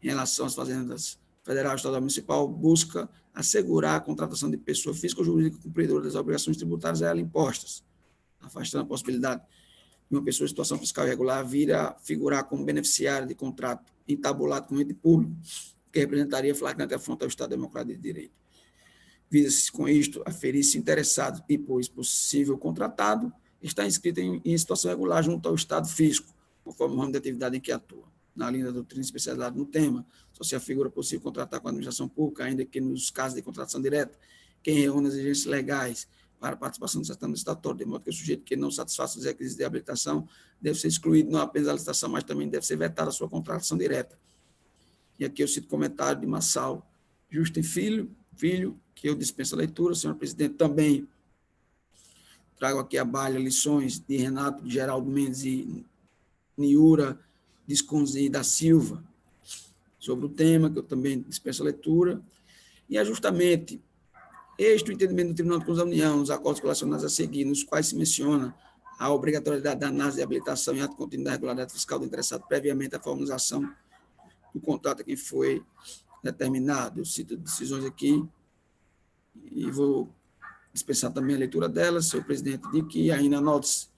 Speaker 7: em relação às fazendas federal, estadual e municipal busca assegurar a contratação de pessoa física ou jurídica cumpridora das obrigações tributárias a ela impostas, afastando a possibilidade de uma pessoa em situação fiscal irregular vir a figurar como beneficiária de contrato entabulado com o ente público, que representaria flagrante afronta ao Estado Democrático de Direito. Visa-se com isto aferir-se interessado e, pois possível contratado, está inscrito em situação regular junto ao Estado Fisco, conforme o ramo de atividade em que atua. Na linha da doutrina especializada no tema, só se afigura possível contratar com a administração pública, ainda que nos casos de contratação direta, quem reúne as exigências legais para a participação do certame licitatório, de modo que o sujeito que não satisfaça os requisitos de habilitação deve ser excluído não apenas da licitação, mas também deve ser vetada a sua contratação direta. E aqui eu cito o comentário de Massal Justin Filho, que eu dispenso a leitura. Senhor presidente, também trago aqui a balha lições de Renato de Geraldo Mendes e Niura Disconzi da Silva sobre o tema, que eu também dispenso a leitura. E é justamente este o entendimento do Tribunal de Contas da União, nos acordos relacionados a seguir, nos quais se menciona a obrigatoriedade da análise de habilitação em ato contínuo da regularidade fiscal do interessado previamente à formalização do contrato que foi determinado. Eu cito decisões aqui e vou dispensar também a leitura delas, senhor presidente, de que ainda note-se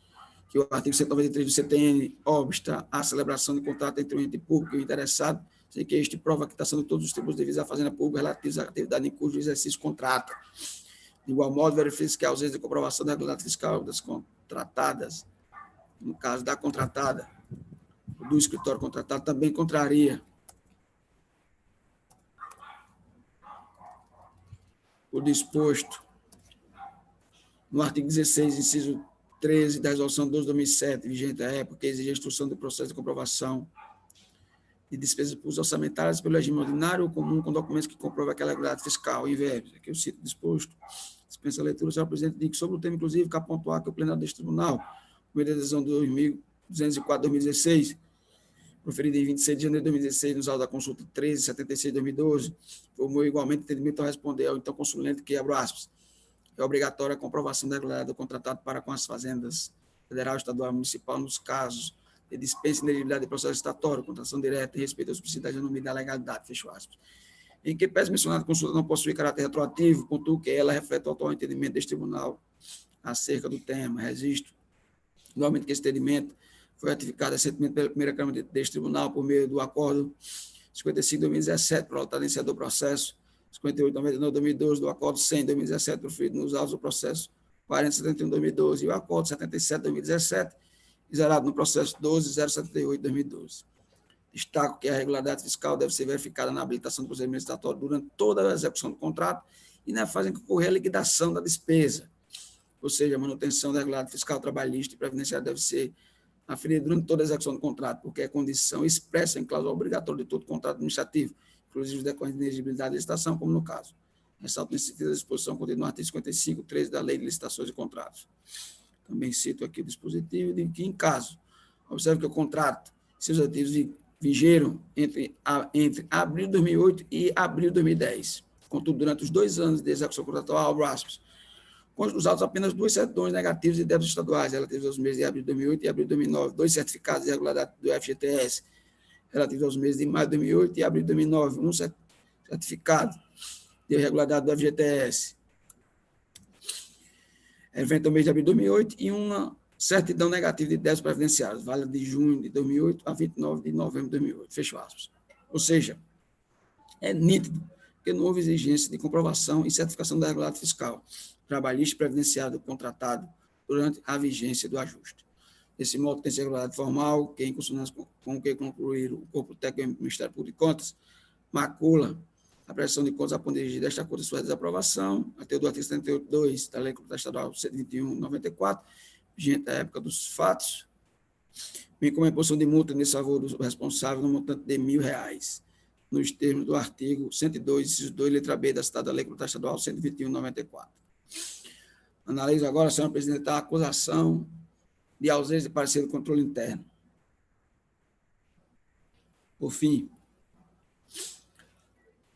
Speaker 7: que o artigo 193 do CTN obsta à celebração de contrato entre o ente público e o interessado, sem que este prova a quitação de todos os tributos devidos à Fazenda Pública relativos à atividade em cujo exercício contrata. De igual modo, verifica-se que a ausência de comprovação da regularidade fiscal das contratadas, no caso da contratada, do escritório contratado, também contraria o disposto no artigo 16, inciso 13 da Resolução 12/2007, vigente à época, que exige a instrução do processo de comprovação de despesas públicas orçamentárias pelo regime ordinário ou comum com documentos que comprovam aquela regularidade fiscal e verbos. Aqui eu cito disposto. Dispensa a leitura, o senhor presidente diz que sobre o tema, inclusive, que apontar que o plenário deste tribunal, com a decisão 2204/2016, proferida em 26 de janeiro de 2016, nos autos da consulta 1376/2012, formou igualmente entendimento ao responder ao então consulente que, abro aspas, é obrigatória a comprovação da regularidade do contratado para com as fazendas federal, estadual e municipal nos casos de dispensa e inelegibilidade de processo estatório, contratação direta e respeito à subsidiariedade e anomia da legalidade, fecho aspas. Em que pese mencionada consulta não possui caráter retroativo, contudo que ela reflete o atual entendimento deste tribunal acerca do tema. Registro, igualmente que esse entendimento foi ratificado recentemente pela primeira Câmara deste tribunal por meio do acordo 55/2017, para o iniciador do processo, 58/99/2012, do acordo 100/2017, proferido nos autos do processo 40/71/2012, e o acordo 77/2017, zerado no processo 12/078/2012. Destaco que a regularidade fiscal deve ser verificada na habilitação do procedimento estatório durante toda a execução do contrato e na fase em que ocorrer a liquidação da despesa. Ou seja, a manutenção da regularidade fiscal, trabalhista e previdenciária deve ser aferida durante toda a execução do contrato, porque é condição expressa em cláusula obrigatória de todo contrato administrativo, inclusive decorrente de inexigibilidade de licitação, como no caso. Ressalto nesse sentido a disposição contida no artigo 55, 13 da Lei de Licitações e Contratos. Também cito aqui o dispositivo de que, em caso, observe que o contrato e seus ativos vigeram entre abril de 2008 e abril de 2010. Contudo, durante os 2 anos de execução contratual, consta dos autos apenas 2 certidões negativos de débitos estaduais relativos aos meses de abril de 2008 e abril de 2009, 2 certificados de regularidade do FGTS relativos aos meses de maio de 2008 e abril de 2009, 1 certificado de regularidade do FGTS referente ao mês de abril de 2008 e uma certidão negativa de débitos previdenciários, válida de junho de 2008 a 29 de novembro de 2008, fecho aspas. Ou seja, é nítido que não houve exigência de comprovação e certificação da regularidade fiscal, trabalhista e previdenciária do contratado durante a vigência do ajuste. Desse modo, tem-se regularidade formal, que, em consonância com o que concluir o corpo técnico do Ministério Público de Contas, macula a prestação de contas a ponto de dirigir desta conta sua desaprovação, até o do artigo 78.2 da Lei Estadual 121/94, vigente à época dos fatos, bem como a imposição de multa nesse favor do responsável no montante de R$1.000, nos termos do artigo 102, inciso 2, letra B da citada Lei Estadual 121/94. Analiso agora, senhora presidente, a acusação de ausência de parecer do controle interno. Por fim,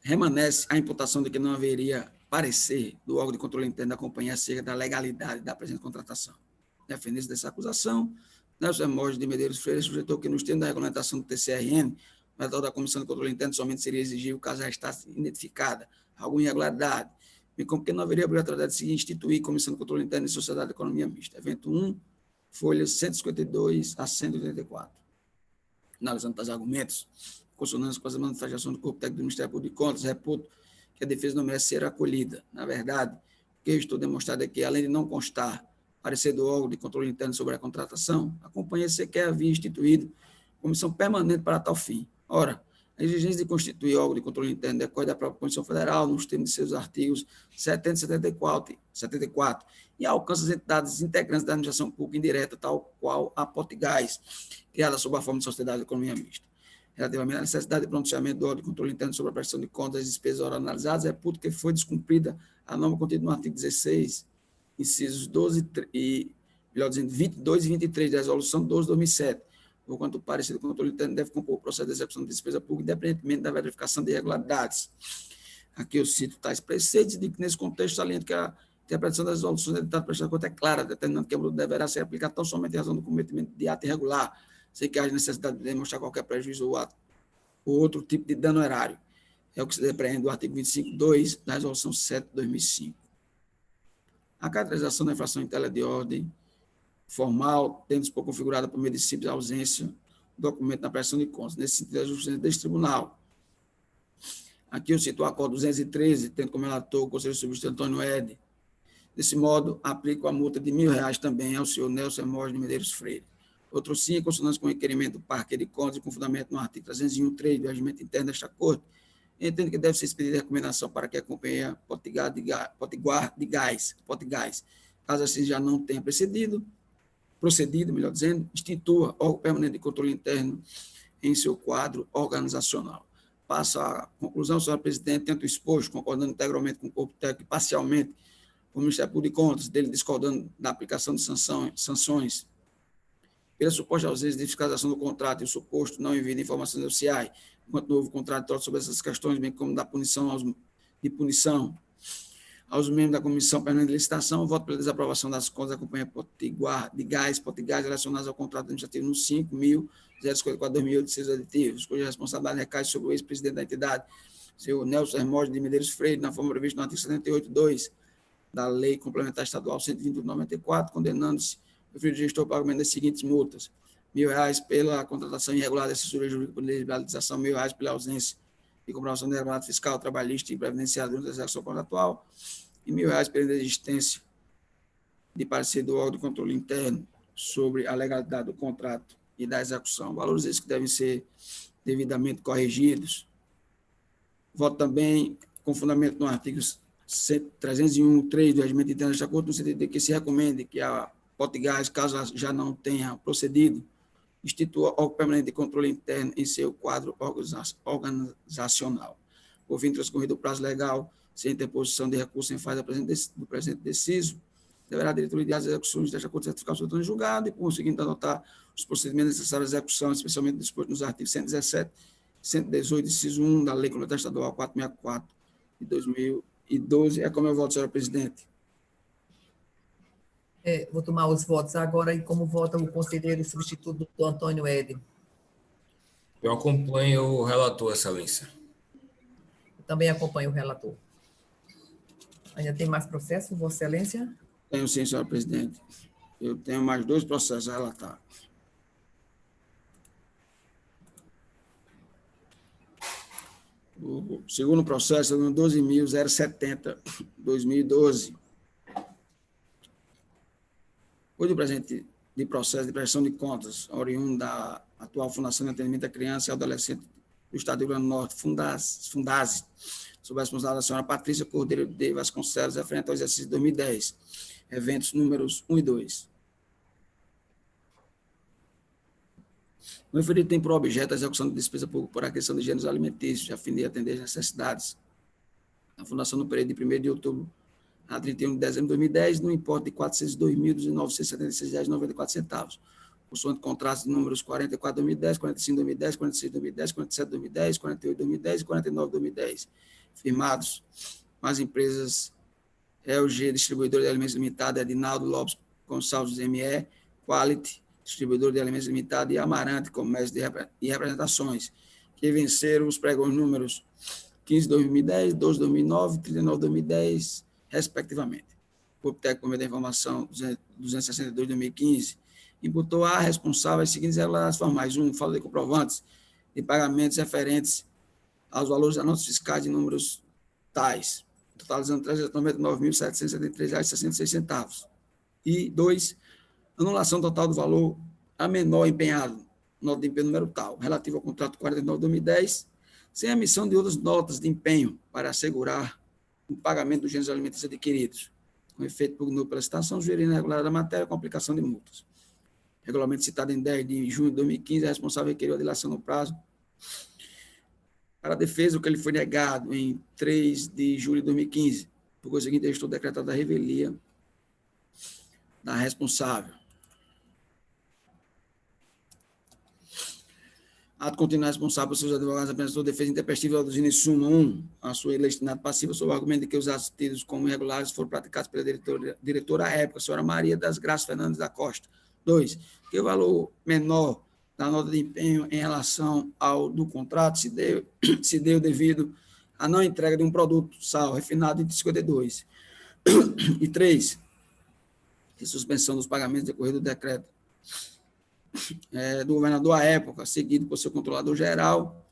Speaker 7: remanesce a imputação de que não haveria parecer do órgão de controle interno da companhia acerca da legalidade da presente contratação. Defendendo-se dessa acusação, Nelson Hermógenes de Medeiros Freire sujeitou que, nos termos da regulamentação do TCRN, o relatório da Comissão de Controle Interno somente seria exigível caso restasse identificada alguma irregularidade, bem como que não haveria obrigatoriedade de se instituir Comissão de Controle Interno em Sociedade de Economia Mista. Evento 1, folhas 152 a 184. Analisando os argumentos, consonância com as manifestações do Corpo Técnico do Ministério Público de Contas, reputo que a defesa não merece ser acolhida. Na verdade, o que eu estou demonstrando é que, além de não constar parecer do órgão de controle interno sobre a contratação, a companhia sequer havia instituído comissão permanente para tal fim. Ora, a exigência de constituir órgão de controle interno decorre da própria Constituição Federal, nos termos de seus artigos 70 e 74, e alcança as entidades integrantes da administração pública indireta, tal qual a Potigás, criada sob a forma de sociedade de economia mista. Relativamente à necessidade de pronunciamento do órgão de controle interno sobre a prestação de contas das despesas ora analisadas, reputo que foi descumprida a norma contida no artigo 16, incisos 12 e, melhor dizendo, 22 e 23 da Resolução 12/2007, por quanto o parecer do controle interno deve compor o processo de execução de despesa pública, independentemente da verificação de irregularidades. Aqui eu cito tais preceitos e digo que, nesse contexto, saliento que a interpretação das resoluções editadas para esta conta é clara, determinando que a multa deverá ser aplicada tão somente em razão do cometimento de ato irregular, sem que haja necessidade de demonstrar qualquer prejuízo ou ato ou outro tipo de dano erário. É o que se depreende do artigo 25.2 da Resolução 7/2005. A caracterização da infração em tela de ordem formal, tendo-se por configurada por meio de simples ausência do documento na prestação de contas. Nesse sentido, a justiça deste tribunal, Aqui eu cito o acordo 213, tendo como relator o conselheiro substituto Antônio Ed. Desse modo, aplico a multa de R$1.000 também ao senhor Nelson Hermógenes de Medeiros Freire. Outro sim, em consonância com o requerimento do Parque de Contas e com fundamento no artigo 301.3 do regimento interno desta Corte, entendo que deve ser expedida recomendação para que a companhia Potiguar de Gás, caso assim já não tenha procedido, melhor dizendo, institua órgão permanente de controle interno em seu quadro organizacional. Passo à conclusão, senhora presidente, tento exposto, concordando integralmente com o corpo técnico e parcialmente com o Ministério Público de Contas, dele discordando da aplicação de sanções pela suposta ausência de fiscalização do contrato e o suposto não envio de informações oficiais, enquanto novo contrato trata sobre essas questões, bem como da punição aos membros da Comissão Permanente de Licitação, voto pela desaprovação das contas da Companhia Potiguar de Gás, relacionadas ao contrato administrativo no 5.054/2008 de seus aditivos, cuja responsabilidade recai sobre o ex-presidente da entidade, senhor Nelson Hermógenes de Medeiros Freire, na forma prevista no artigo 78.2 da Lei Complementar Estadual 120/94, condenando-se o referido gestor ao pagamento das seguintes multas: R$1.000 pela contratação irregular da assessoria jurídica por liberalização, R$1.000 pela ausência de comprovação de regulamento fiscal, trabalhista e previdenciário durante a execução contratual, e R$1.000 pela inexistência de parecer do órgão de controle interno sobre a legalidade do contrato e da execução. Valores esses que devem ser devidamente corrigidos. Voto também com fundamento no artigo 301.3 do regimento interno desta Corte, no sentido de que se recomende que a Potiguar, caso já não tenha procedido, institua órgão permanente de controle interno em seu quadro organizacional. Por fim, transcorrido o prazo legal, sem interposição de recurso em fase do presente deciso, deverá a diretoria de execuções desta Corte certificar o seu julgado e, por conseguinte, adotar os procedimentos necessários à execução, especialmente disposto nos artigos 117 e 118, inciso 1 da Lei Complementar Estadual 464 de 2012. É como eu voto, senhora presidente.
Speaker 2: Vou tomar os votos agora e como vota o conselheiro substituto doutor Antônio Ed.
Speaker 6: Eu acompanho o relator, excelência.
Speaker 2: Eu também acompanho o relator. Ainda tem mais processo, vossa excelência?
Speaker 7: Tenho sim, senhora presidente. Eu tenho mais 2 processos a relatar. O segundo processo é no 12.070/2012. O do presente de processo de prestação de contas, oriundo da atual Fundação de Atendimento à Criança e Adolescente do Estado do Rio Grande do Norte, Fundase, sob a responsabilidade da senhora Patrícia Cordeiro de Vasconcelos, referente ao exercício de 2010, eventos números 1 e 2. O referido tem por objeto a execução de despesa pública por aquisição de gêneros alimentícios, a fim de atender às necessidades da Fundação no período de 1º de outubro a 31 de dezembro de 2010, no importe de R$ 402.976,94, consoante contratos de números 44/2010, 45/2010, 46/2010, 47/2010, 48/2010 e 49/2010, firmados com as empresas LG Distribuidora de Alimentos Limitada, Edinaldo Lopes Gonçalves ME, Quality Distribuidor de Alimentos Limitada e Amarante Comércio e Representações, que venceram os pregões números 15/2010, 12/2009 e 39/2010, respectivamente. O corpo técnico da informação 262/2015 imputou à responsável as seguintes irregularidades formais: 1. Falta de comprovantes de pagamentos referentes aos valores das notas fiscais de números tais, totalizando R$ 399.773,66. E 2. Anulação total do valor a menor empenhado, nota de empenho número tal, relativo ao contrato 49/2010, sem emissão de outras notas de empenho para assegurar o pagamento dos gêneros alimentícios adquiridos, com efeito pugnou pela citação, sugerindo a regularidade da matéria com aplicação de multas. Regulamento citado em 10 de junho de 2015, a responsável requeriu a dilação no prazo para a defesa, o que lhe foi negado em 3 de julho de 2015, por conseguinte, estou decretado a revelia da responsável. Ato continuar responsável por seus advogados apresentou defesa intempestiva aduzindo em suma 1. A sua ilegitimidade passiva sob o argumento de que os atos tidos como irregulares foram praticados pela diretora à época, a senhora Maria das Graças Fernandes da Costa. 2. Que o valor menor da nota de empenho em relação ao do contrato se deu devido à não entrega de um produto sal refinado de 52. E 3. Que suspensão dos pagamentos decorrido do decreto do governador à época, seguido por seu controlador geral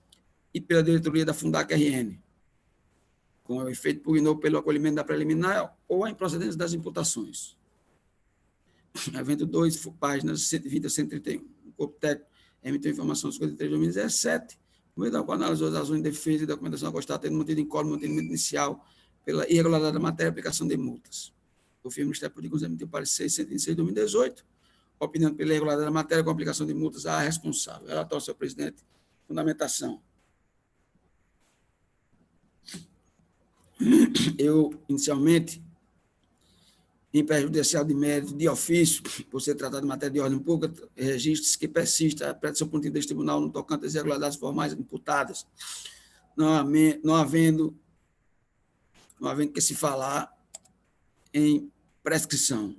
Speaker 7: e pela diretoria da Fundac RN. com efeito, pugnou pelo acolhimento da preliminar ou a improcedência das imputações. Evento 2, páginas 120 a 131. O corpo técnico emitiu informação 53 de 2017, no meio da qual analisou as ações de defesa e documentação acostada, tendo mantido em colo o mantenimento inicial pela irregularidade da matéria e aplicação de multas. O Ministério Público emitiu parecer 126 de 2018, opinando pela irregularidade da matéria com aplicação de multas à responsável. Relatório, senhor presidente. Fundamentação. Eu, inicialmente, em prejudicial de mérito de ofício, por ser tratado de matéria de ordem pública, registros que persista a pretensão punitiva deste tribunal no tocante às irregularidades formais imputadas, não havendo que se falar em prescrição.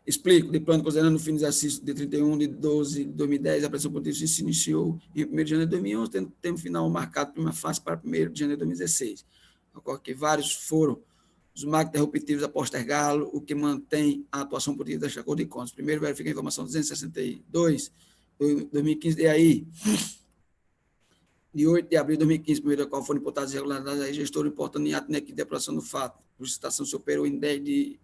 Speaker 7: Explico, de plano, considerando o fim do exercício de 31 de 12 de 2010, a pressão punitiva se iniciou em 1º de janeiro de 2011, tendo tempo final marcado prima facie para 1º de janeiro de 2016. Ocorre que vários foram os marcos interruptivos a postergá-lo, o que mantém a atuação punitiva desta Acordo de Contas. Primeiro, verifica a informação 262 de 2015, de aí, de 8 de abril de 2015, por meio da qual foram imputadas irregularidades a gestor importando em ato inequívoco de apuração do fato, por citação superou em 10 de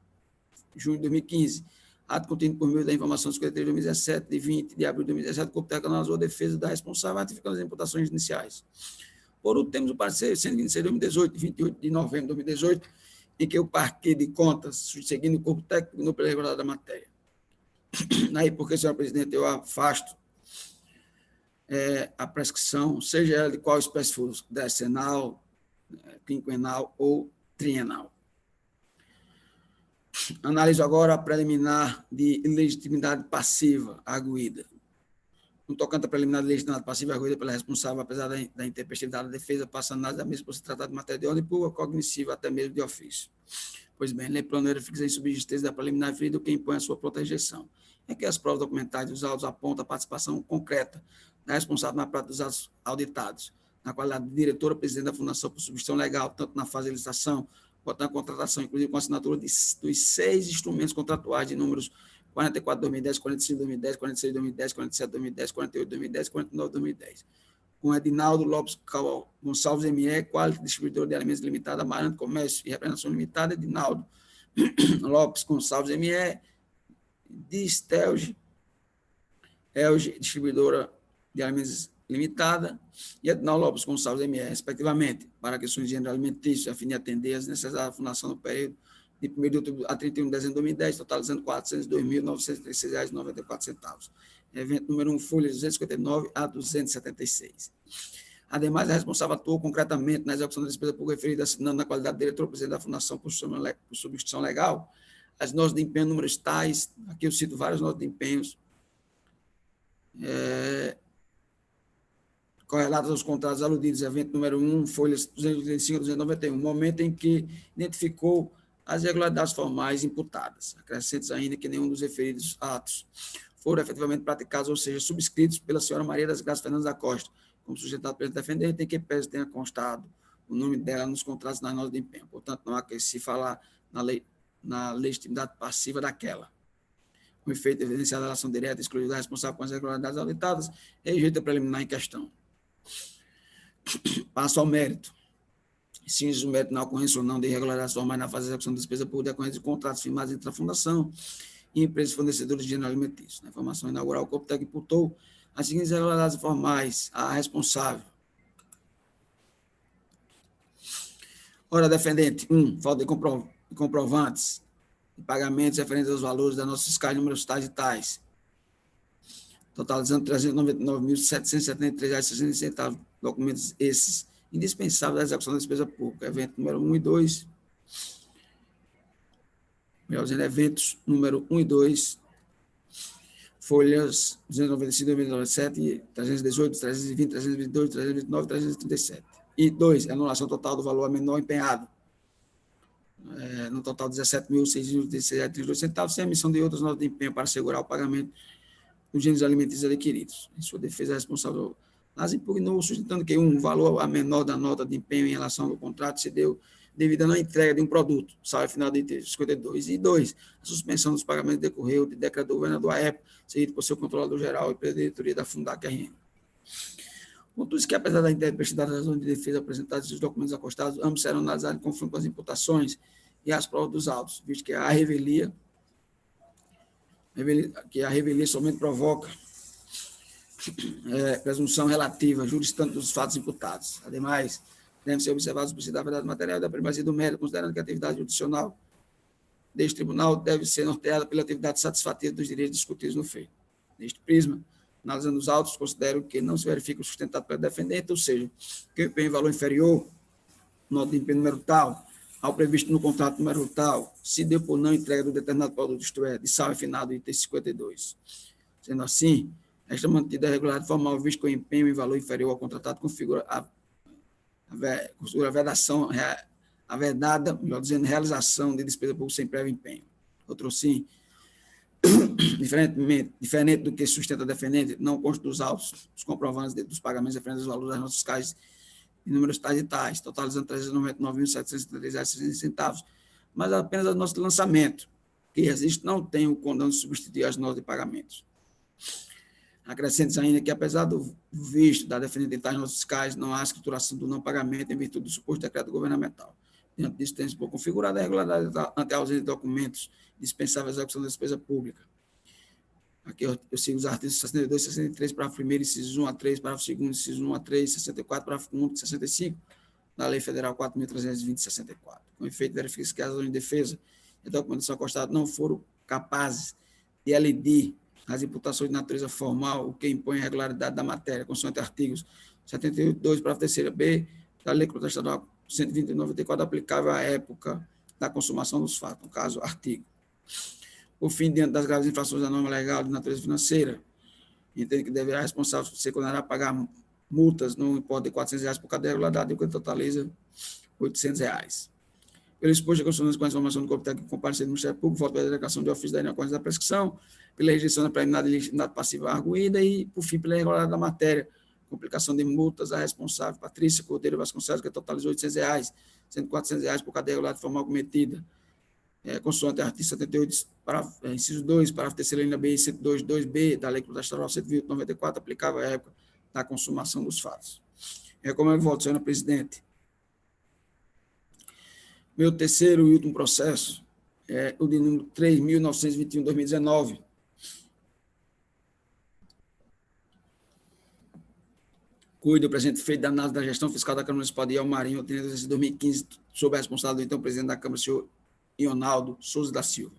Speaker 7: junho de 2015, ato contínuo por meio da informação 53 de 2017, de 20 de abril de 2017, o corpo técnico analisou a defesa da responsável, ratificando as imputações iniciais. Por último, temos o parecer 126 de 2018, de 28 de novembro de 2018, em que o parquê de contas, seguindo o corpo técnico, não pela regularidade da matéria. Aí, porque, senhor presidente, eu afasto a prescrição, seja ela de qual espécie for, decenal, quinquenal ou trienal. Analiso agora a preliminar de ilegitimidade passiva arguída. No tocante à preliminar de legitimidade passiva arguída pela responsável, apesar da intempestividade da defesa, passa a análise da mesma por se tratar de matéria de ordem pública, cognitiva, até mesmo de ofício. Pois bem, lei planeira fixa em subsistência da preliminar ferida, o que impõe a sua proteção. É que as provas documentais dos autos apontam a participação concreta da responsável na prática dos atos auditados, na qualidade de diretora presidente da Fundação por substituição legal, tanto na fase de licitação quanto na contratação, inclusive com a assinatura dos 6 instrumentos contratuais de números 44 de 2010, 45 de 2010, 46 de 2010, 47 de 2010, 48 de 2010, 49 de 2010. Com Edinaldo Lopes Gonçalves M.E., Quality Distribuidor de Alimentos Limitada, Amarante Comércio e Representação Limitada, Edinaldo Lopes Gonçalves M.E., Distelge, Elge, Distribuidora de Alimentos Limitada, e Edinaldo Lopes Gonçalves M.E., respectivamente, para questões de gênero alimentício, a fim de atender às necessidades da fundação no período de 1º de outubro a 31 de dezembro de 2010, totalizando R$ 402.936,94. Evento número 1, folha 259 a 276. Ademais, a responsável atuou concretamente na execução da despesa pública referida, assinando na qualidade de diretor-presidente da Fundação por substituição legal, as notas de empenho, números tais, aqui eu cito várias notas de empenhos, correlatas aos contratos aludidos, evento número 1, folhas 235 a 291, momento em que identificou as irregularidades formais imputadas, acrescentes ainda que nenhum dos referidos atos foram efetivamente praticados, ou seja, subscritos pela senhora Maria das Graças Fernandes da Costa, como sujeitado pelo defendente, em que pese tenha constado o nome dela nos contratos nas notas de empenho. Portanto, não há que se falar na legitimidade passiva daquela. Com efeito evidenciado a relação direta e excluída da responsável com as irregularidades auditadas, rejeita preliminar em questão. Passo ao mérito. Cinge o mérito na ocorrência ou não de irregularidades formais na fase de execução da despesa por decorrência de contratos firmados entre a Fundação e empresas fornecedoras de gênero alimentício. Na informação inaugural, o corpo técnico imputou as seguintes irregularidades formais à responsável. Ora, defendente, 1. Falta de comprovantes de pagamentos referentes aos valores da nossa fiscal, números tais e tais, totalizando R$ 399.773,60, documentos esses indispensáveis da execução da despesa pública. Evento número 1 e 2. Eventos número 1 e 2, folhas 295, 2097, 318, 320, 322, 329, 337. E 2, anulação total do valor menor empenhado, no total R$ 17.616,32, sem emissão de outras notas de empenho para assegurar o pagamento dos gêneros alimentícios adquiridos. Em sua defesa, responsável mas impugnou, sustentando que o valor a menor da nota de empenho em relação ao contrato se deu devido à não entrega de um produto, saldo final de 52. E 2, a suspensão dos pagamentos decorreu de decreto do governador à época, seguido por seu controlador geral e pela diretoria da Fundac RN. Contudo, que apesar da intempestividade das razões de defesa apresentadas e os documentos acostados, ambos serão analisados em confronto com as imputações e as provas dos autos, visto que a revelia somente provoca presunção relativa, jurisdição dos fatos imputados. Ademais, devem ser observados o princípio da verdade material e da primazia do mérito, considerando que a atividade judicial deste tribunal deve ser norteada pela atividade satisfativa dos direitos discutidos no feito. Neste prisma, analisando os autos, considero que não se verifica o sustentado pelo defendente, ou seja, que o empenho em valor inferior, nota de empenho número tal, ao previsto no contrato número tal, se deu por não entrega do determinado produto, isto é, de sal refinado, item 52. Sendo assim, esta mantida a regularidade formal, visto que o empenho em valor inferior ao contratado configura a vedação, a vedada, melhor dizendo, realização de despesa pública sem prévio empenho. Outro sim, diferente do que sustenta a defendente, não consta dos autos, os comprovantes dos pagamentos referentes aos valores das notas fiscais em números tais e tais, totalizando R$ 399.733,60, mas apenas as notas de lançamento, que existe, não tem o condão de substituir as notas de pagamentos. Acrescente ainda que, apesar do visto da defendente em tais notas fiscais, não há escrituração do não pagamento em virtude do suposto decreto governamental. Diante disso, tem-se por configurada a regularidade ante a ausência de documentos dispensáveis à execução da despesa pública. Aqui eu sigo os artigos 62, 63, parágrafo 1º, incisos 1 a 3, parágrafo 2º, incisos 1 a 3, 64, parágrafo 1, 65, da Lei Federal 4.320, 64. Com efeito, verifica-se que as razões de defesa e a documentação acostada não foram capazes de elidir as imputações de natureza formal, o que impõe a regularidade da matéria, consoante artigos 78, 2, parágrafo 3º-b, da Lei Estadual 120/94, aplicável à época da consumação dos fatos, no caso, artigo. Por fim, diante das graves infrações da norma legal de natureza financeira, entende que deverá responsável ser condenado a pagar multas no importe de R$ 400 por cada irregularidade, o que totaliza R$ 800. Pelo exposto, a consonância com a informação do corpo técnico comparecido do Ministério Público, voto pela delegação de ofício da inacorrência da prescrição, pela rejeição da preliminar de legitimidade passiva arguída e, por fim, pela irregularidade da matéria, complicação de multas à responsável, Patrícia Cordeiro Vasconcelos, que totalizou R$ 800, sendo R$ 400 por cada irregularidade formal cometida, consoante artigo 78, inciso 2, parágrafo 3º, linha B, 102, 2B, da Lei Estadual 120/94, aplicável à época da consumação dos fatos. Recomendo o voto, senhora presidente. Meu terceiro e último processo é o de número 3.921/2019, cuide do presente feito da análise da gestão fiscal da Câmara Municipal de Ilmarinho, de 2015, sob a responsabilidade do então presidente da Câmara, senhor Ionaldo Souza da Silva.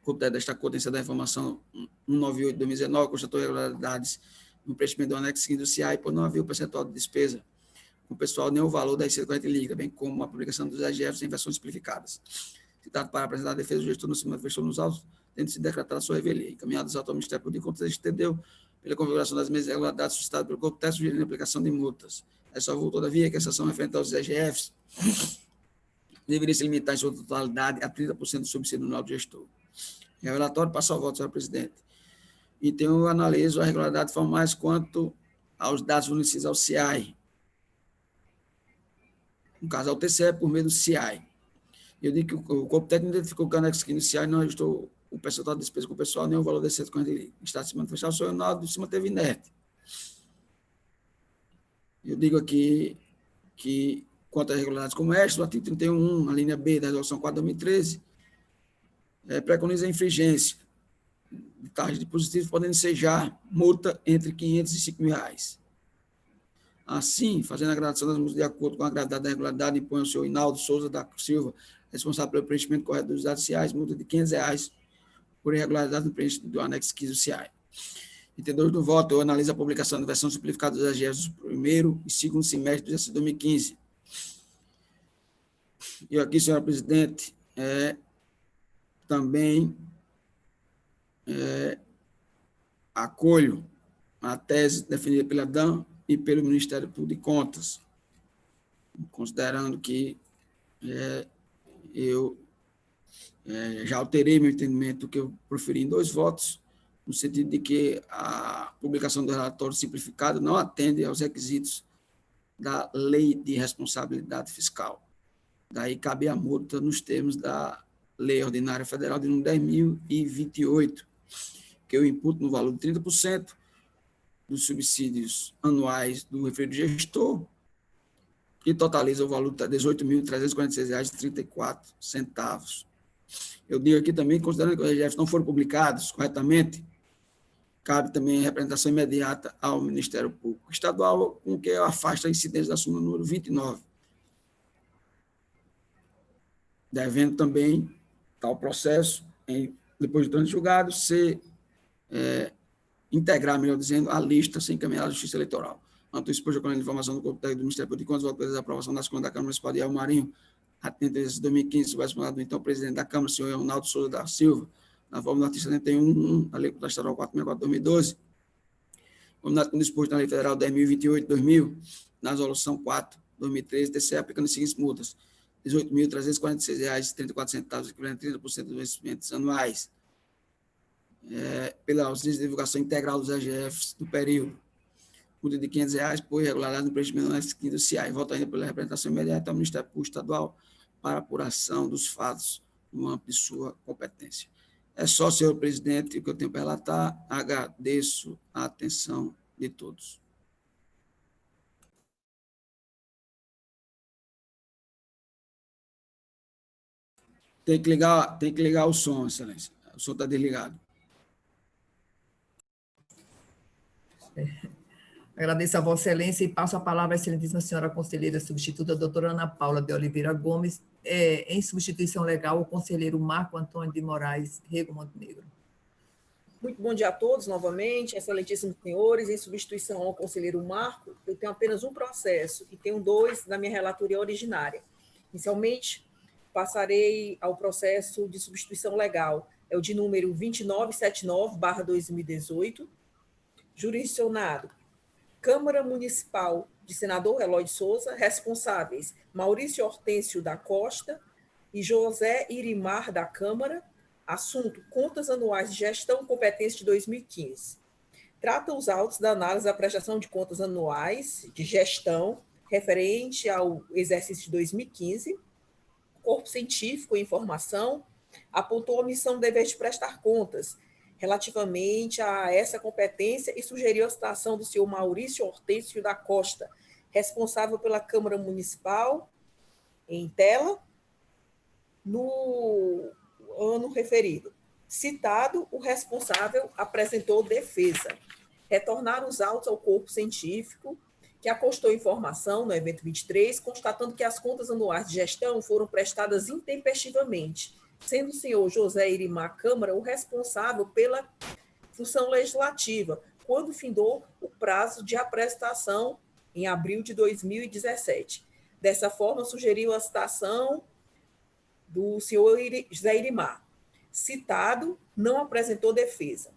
Speaker 7: O Corpo destacou a da informação 198/2019, constatou irregularidades no preenchimento do anexo seguinte do CIAI, por não haver o percentual de despesa com o pessoal nem o valor da receita corrente líquida, bem como a publicação dos AGFs em versões simplificadas. Citado para apresentar a defesa do gestor no cima da fechou nos autos, tendo sido decretada a sua revelia. Encaminhados ao Ministério Público de Contas, estendeu pela configuração das mesmas irregularidades suscitadas pelo corpo técnico, sugerindo a aplicação de multas. Ressalvou, todavia, que a sanção referente aos AGFs deveria se limitar em sua totalidade a 30% do subsídio anual do gestor. O relatório passa ao voto, senhor presidente. Então, eu analiso a regularidade formais quanto aos dados fornecidos ao CIAI. No caso, ao TCE, por meio do CIAI. Eu digo que o corpo técnico identificou que o anexo aqui no CIAI não ajustou o percentual de despesa com o pessoal, nem o valor desse certo corrente líquido. Está se manifestar, o senhor Ronaldo se manteve inerte. Eu digo aqui que, quanto a irregularidades como esta, o artigo 31, a linha B da Resolução 4/2013, preconiza a infringência de taxas de positivos, podendo ser já multa entre R$ 500 e R$ 5.000. Assim, fazendo a gradação das multas de acordo com a gravidade da irregularidade, impõe o senhor Inaldo Souza da Silva, responsável pelo preenchimento correto dos dados CIAIs, multa de R$ 500 por irregularidade no preenchimento do anexo 15 do CIAI. Entendedores do voto, eu analiso a publicação da versão simplificada dos AGFs do primeiro e segundo semestre do exercício 2015. E aqui, senhora presidente, também acolho a tese defendida pela DAM e pelo Ministério Público de Contas, considerando que eu já alterei meu entendimento que eu proferi em 2 votos, no sentido de que a publicação do relatório simplificado não atende aos requisitos da Lei de Responsabilidade Fiscal. Daí cabe a multa nos termos da Lei Ordinária Federal de número 10.028, que eu imputo no valor de 30%, dos subsídios anuais do referido gestor, que totaliza o valor de R$ 18.346,34. Eu digo aqui também, considerando que os RGFs não foram publicados corretamente, cabe também representação imediata ao Ministério Público Estadual, com o que afasta a incidência da súmula número 29. Devendo também tal processo, depois de trânsito julgado, ser integrar, melhor dizendo, a lista sem encaminhar à Justiça Eleitoral. Quanto isso, a informação do Corpo Técnico do Ministério Público de Contas, voto pela aprovação das contas da Câmara Municipal de El Marinho, atento a 2015, subvencionado do então presidente da Câmara, senhor Ronaldo Souza da Silva, na forma do artigo 71, da Lei Estadual 464/2012, combinado com o disposto na Lei Federal 10.028/2000, na Resolução 4/2013, TCE, aplicando as seguintes multas: R$ 18.346,34, equivalente a 30% dos vencimentos anuais, pela ausência de divulgação integral dos RGFs do período, multa de R$ 500 por irregularidade no preenchimento das fiduciárias. Volta ainda pela representação imediata ao Ministério Público Estadual para apuração dos fatos no âmbito de sua competência. É só, senhor presidente, o que eu tenho para relatar. Agradeço a atenção de todos. Tem que ligar o som, excelência. O som está desligado.
Speaker 2: Agradeço a Vossa Excelência e passo a palavra à excelentíssima senhora conselheira substituta, doutora Ana Paula de Oliveira Gomes, em substituição legal, o conselheiro Marco Antônio de Moraes Rego Montenegro.
Speaker 5: Muito bom dia a todos, novamente, excelentíssimos senhores. Em substituição ao conselheiro Marco, eu tenho apenas um processo e tenho dois na minha relatoria originária. Inicialmente, passarei ao processo de substituição legal, é o de número 2979/2018, jurisdicionado Câmara Municipal de Senador Eloy de Souza, responsáveis Maurício Hortêncio da Costa e José Irimar da Câmara, assunto contas anuais de gestão competência de 2015. Trata os autos da análise da prestação de contas anuais de gestão referente ao exercício de 2015. O corpo científico e informação apontou a omissão do dever de prestar contas relativamente a essa competência e sugeriu a citação do senhor Maurício Hortêncio da Costa, responsável pela Câmara Municipal, em tela, no ano referido. Citado, o responsável apresentou defesa. Retornaram os autos ao corpo científico, que acostou informação no evento 23, constatando que as contas anuais de gestão foram prestadas intempestivamente, sendo o senhor José Irimar Câmara o responsável pela função legislativa, quando findou o prazo de apresentação em abril de 2017. Dessa forma, sugeriu a citação do senhor José Irimar. Citado, não apresentou defesa.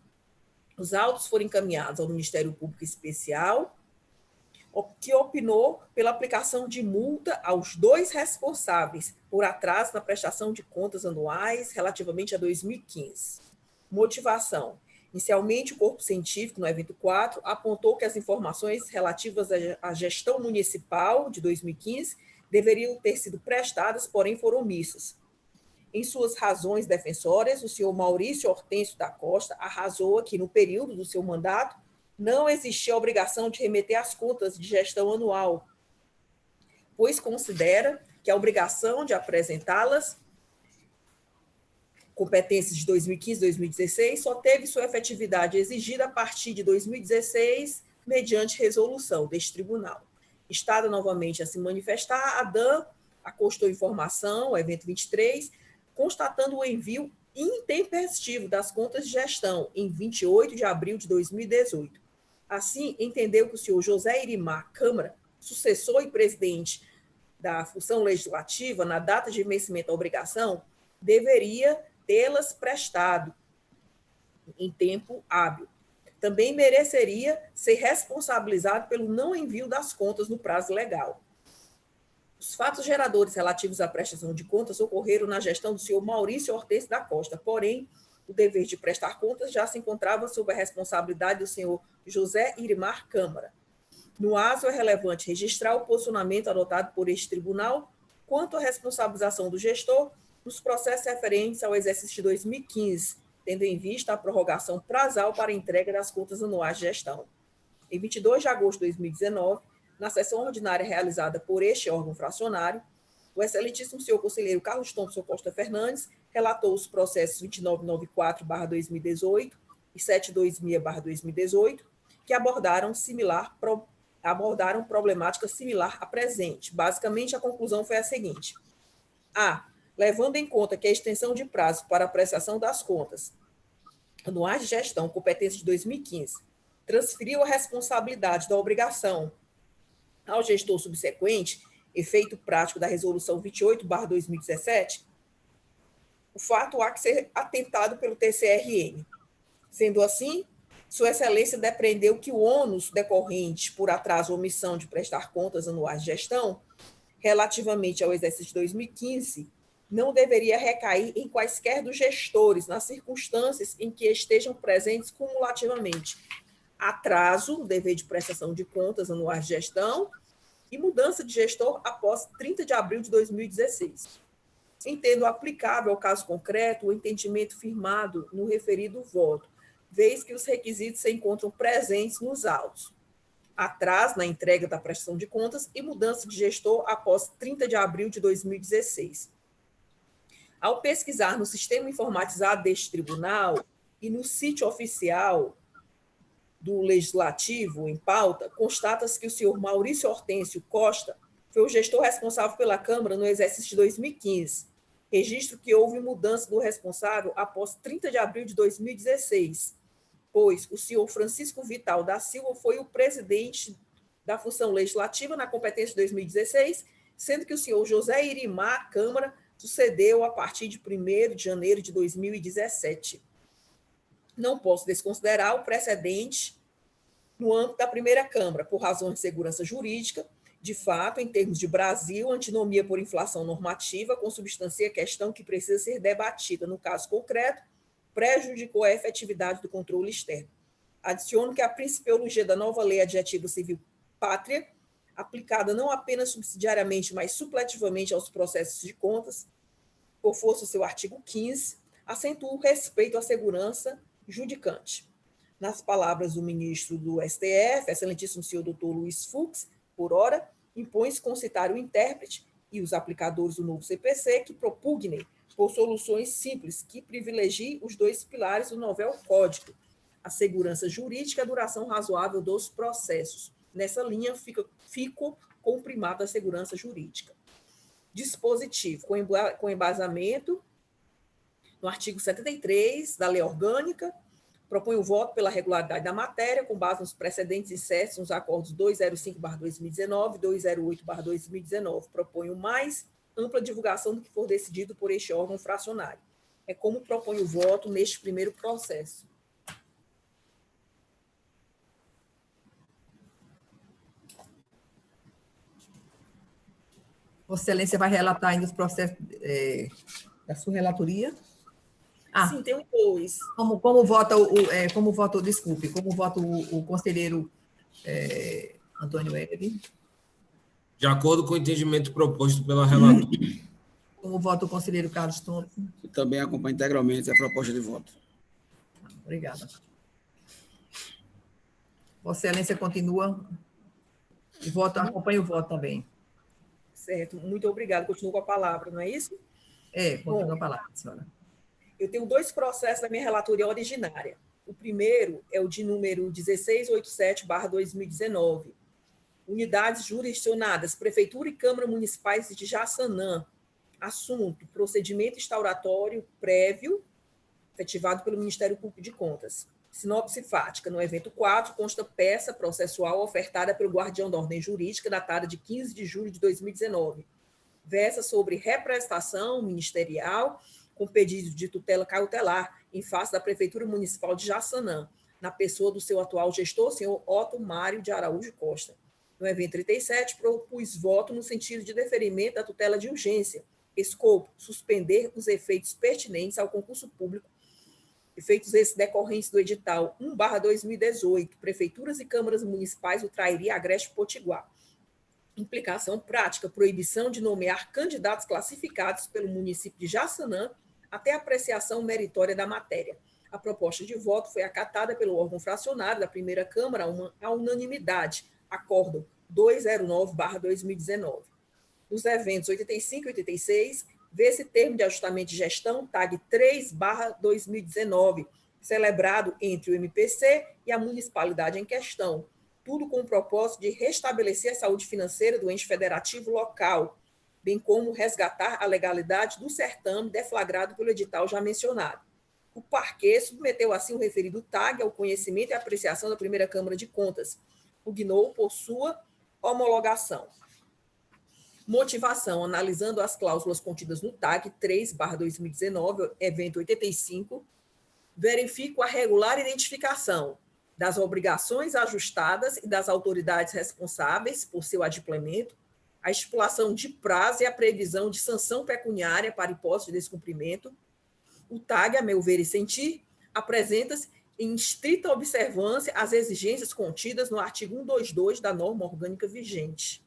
Speaker 5: Os autos foram encaminhados ao Ministério Público Especial, que opinou pela aplicação de multa aos dois responsáveis por atraso na prestação de contas anuais relativamente a 2015. Motivação. Inicialmente, o corpo científico, no evento 4, apontou que as informações relativas à gestão municipal de 2015 deveriam ter sido prestadas, porém foram omissas. Em suas razões defensórias, o senhor Maurício Hortêncio da Costa arrasou que, no período do seu mandato, não existia a obrigação de remeter as contas de gestão anual, pois considera que a obrigação de apresentá-las, competências de 2015 e 2016, só teve sua efetividade exigida a partir de 2016, mediante resolução deste tribunal. Estada novamente a se manifestar, a DAN acostou informação, o evento 23, constatando o envio intempestivo das contas de gestão em 28 de abril de 2018. Assim, entendeu que o senhor José Irimar Câmara, sucessor e presidente da função legislativa, na data de vencimento da obrigação, deveria tê-las prestado em tempo hábil. Também mereceria ser responsabilizado pelo não envio das contas no prazo legal. Os fatos geradores relativos à prestação de contas ocorreram na gestão do senhor Maurício Hortêncio da Costa, porém, o dever de prestar contas já se encontrava sob a responsabilidade do senhor José Irimar Câmara. No aso, é relevante registrar o posicionamento adotado por este tribunal quanto à responsabilização do gestor nos processos referentes ao exercício de 2015, tendo em vista a prorrogação prazal para a entrega das contas anuais de gestão. Em 22 de agosto de 2019, na sessão ordinária realizada por este órgão fracionário, o excelentíssimo senhor conselheiro Carlos Thompson Costa Fernandes relatou os processos 2994/2018 e 726/2018, que abordaram problemática similar à presente. Basicamente, a conclusão foi a seguinte: a. Levando em conta que a extensão de prazo para apreciação das contas anuais de gestão, competência de 2015, transferiu a responsabilidade da obrigação ao gestor subsequente, efeito prático da Resolução 28/2017, o fato há que ser atentado pelo TCRN. Sendo assim, Sua Excelência depreendeu que o ônus decorrente por atraso ou omissão de prestar contas anuais de gestão, relativamente ao exercício de 2015, não deveria recair em quaisquer dos gestores, nas circunstâncias em que estejam presentes cumulativamente atraso no dever de prestação de contas anuais de gestão e mudança de gestor após 30 de abril de 2016. Entendo aplicável ao caso concreto o entendimento firmado no referido voto, vez que os requisitos se encontram presentes nos autos. Atraso na entrega da prestação de contas e mudança de gestor após 30 de abril de 2016. Ao pesquisar no sistema informatizado deste tribunal e no sítio oficial do Legislativo, em pauta, constata-se que o senhor Maurício Hortêncio Costa foi o gestor responsável pela Câmara no exercício de 2015, registro que houve mudança do responsável após 30 de abril de 2016, pois o senhor Francisco Vital da Silva foi o presidente da função legislativa na competência de 2016, sendo que o senhor José Irimar Câmara sucedeu a partir de 1º de janeiro de 2017. Não posso desconsiderar o precedente no âmbito da primeira Câmara, por razões de segurança jurídica. De fato, em termos de Brasil, antinomia por inflação normativa consubstancia a questão que precisa ser debatida. No caso concreto, prejudicou a efetividade do controle externo. Adiciono que a principiologia da nova Lei Adjetiva Civil Pátria, aplicada não apenas subsidiariamente, mas supletivamente aos processos de contas, por força do seu artigo 15, acentua o respeito à segurança judicante. Nas palavras do ministro do STF, excelentíssimo senhor doutor Luiz Fux, por ora, impõe-se concitar o intérprete e os aplicadores do novo CPC que propugnem por soluções simples que privilegiem os dois pilares do novel Código, a segurança jurídica e a duração razoável dos processos. Nessa linha, fico com o primado da segurança jurídica. Dispositivo, com embasamento no artigo 73 da Lei Orgânica, propõe o voto pela regularidade da matéria, com base nos precedentes incertos nos acordos 205/2019 e 208/2019. Propõe o mais ampla divulgação do que for decidido por este órgão fracionário. É como propõe o voto neste primeiro processo.
Speaker 2: Vossa Excelência vai relatar ainda os processos da sua relatoria?
Speaker 5: Sim, tem dois.
Speaker 2: Como vota o conselheiro Antônio Hebe?
Speaker 6: De acordo com o entendimento proposto pela relatora.
Speaker 2: Como vota o conselheiro Carlos Thompson?
Speaker 7: Eu também acompanho integralmente a proposta de voto.
Speaker 2: Obrigada. Vossa Excelência continua. Acompanha o voto também.
Speaker 5: Certo, muito obrigada. Continuo com a palavra, não é isso?
Speaker 2: Continua a palavra, senhora.
Speaker 5: Eu tenho dois processos da minha relatoria originária. O primeiro é o de número 1687/2019. Unidades jurisdicionadas, Prefeitura e Câmara Municipais de Jaçanã. Assunto: procedimento instauratório prévio, efetivado pelo Ministério Público de Contas. Sinopse fática: no evento 4, consta peça processual ofertada pelo guardião da ordem jurídica, datada de 15 de julho de 2019. Versa sobre represtação ministerial com pedido de tutela cautelar em face da Prefeitura Municipal de Jaçanã, na pessoa do seu atual gestor, senhor Otto Mário de Araújo Costa. No evento 37, propus voto no sentido de deferimento da tutela de urgência. Escopo: suspender os efeitos pertinentes ao concurso público, efeitos esses decorrentes do edital 1/2018, Prefeituras e Câmaras Municipais do Trairi, Agreste e Potiguar. Implicação prática: proibição de nomear candidatos classificados pelo município de Jaçanã até apreciação meritória da matéria. A proposta de voto foi acatada pelo órgão fracionário da primeira Câmara à unanimidade, Acórdão 209/2019. Nos eventos 85 e 86, vê-se termo de ajustamento de gestão TAG 3/2019, celebrado entre o MPC e a municipalidade em questão, tudo com o propósito de restabelecer a saúde financeira do ente federativo local, bem como resgatar a legalidade do certame deflagrado pelo edital já mencionado. O parquê submeteu assim o referido TAG ao conhecimento e apreciação da primeira Câmara de Contas, pugnou por sua homologação. Motivação: analisando as cláusulas contidas no TAG 3/2019, evento 85, verifico a regular identificação das obrigações ajustadas e das autoridades responsáveis por seu adimplemento, a estipulação de prazo e a previsão de sanção pecuniária para hipótese de descumprimento. O TAG, a meu ver e sentir, apresenta-se em estrita observância às exigências contidas no artigo 122 da norma orgânica vigente.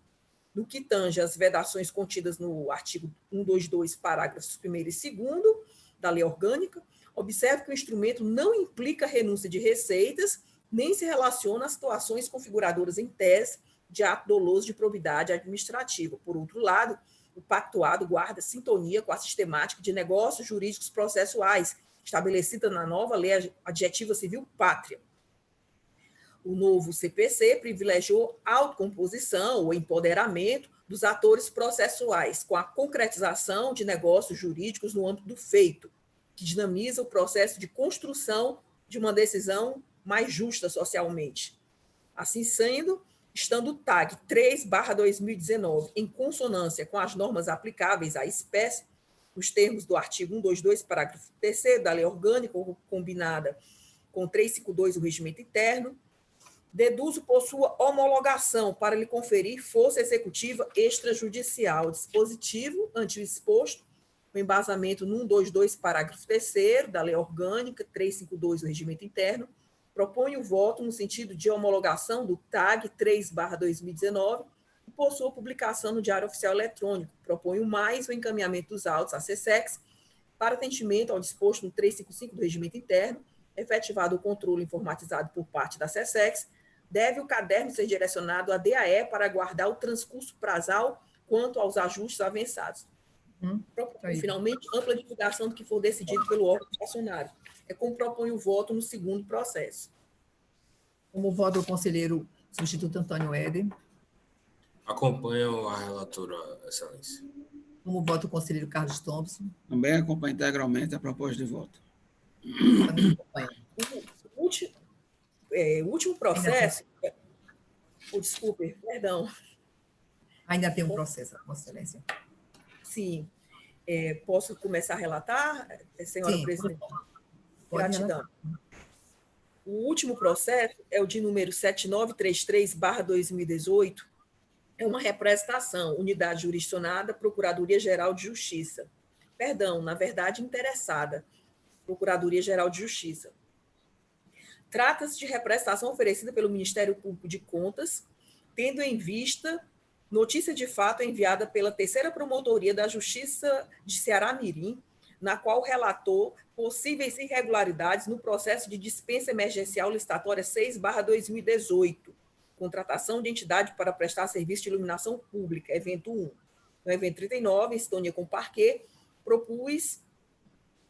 Speaker 5: No que tange às vedações contidas no artigo 122, parágrafos 1º e 2º da lei orgânica, observe que o instrumento não implica renúncia de receitas, nem se relaciona a situações configuradoras em tese de ato doloso de probidade administrativa. Por outro lado, o pactuado guarda sintonia com a sistemática de negócios jurídicos processuais, estabelecida na nova Lei Adjetiva Civil Pátria. O novo CPC privilegiou a autocomposição ou empoderamento dos atores processuais, com a concretização de negócios jurídicos no âmbito do feito, que dinamiza o processo de construção de uma decisão mais justa socialmente. Assim sendo, estando o TAG 3/2019 em consonância com as normas aplicáveis à espécie, nos termos do artigo 122, parágrafo 3º da lei orgânica, combinada com 352 do regimento interno, deduzo por sua homologação para lhe conferir força executiva extrajudicial. Dispositivo, ante o exposto, o embasamento no 122, parágrafo 3º da lei orgânica 352 do regimento interno, propõe o voto no sentido de homologação do TAG 3/2019 e por sua publicação no Diário Oficial Eletrônico. Proponho mais o encaminhamento dos autos à SESEX para atendimento ao disposto no 355 do regimento interno, efetivado o controle informatizado por parte da SESEX, deve o caderno ser direcionado à DAE para aguardar o transcurso prazal quanto aos ajustes avançados. Finalmente, ampla divulgação do que for decidido pelo órgão fracionário. É como propõe o voto no segundo processo.
Speaker 2: Como voto o conselheiro substituto Antônio Éder.
Speaker 6: Acompanho a relatora, Excelência.
Speaker 2: Como voto o conselheiro Carlos Thompson.
Speaker 7: Também acompanho integralmente a proposta de voto.
Speaker 2: Também acompanho.
Speaker 5: O último processo... Desculpe, perdão.
Speaker 2: Ainda tem um processo, Vossa Excelência.
Speaker 5: Sim. Posso começar a relatar, senhora presidente? Gratidão. O último processo é o de número 7933/2018, é uma representação, unidade jurisdicionada, Procuradoria-Geral de Justiça. Perdão, na verdade, interessada, Procuradoria-Geral de Justiça. Trata-se de representação oferecida pelo Ministério Público de Contas, tendo em vista notícia de fato enviada pela terceira Promotoria da Justiça de Ceará-Mirim, na qual relatou possíveis irregularidades no processo de dispensa emergencial licitatória 6/2018, contratação de entidade para prestar serviço de iluminação pública, evento 1. No evento 39, em sintonia com o parquê, propus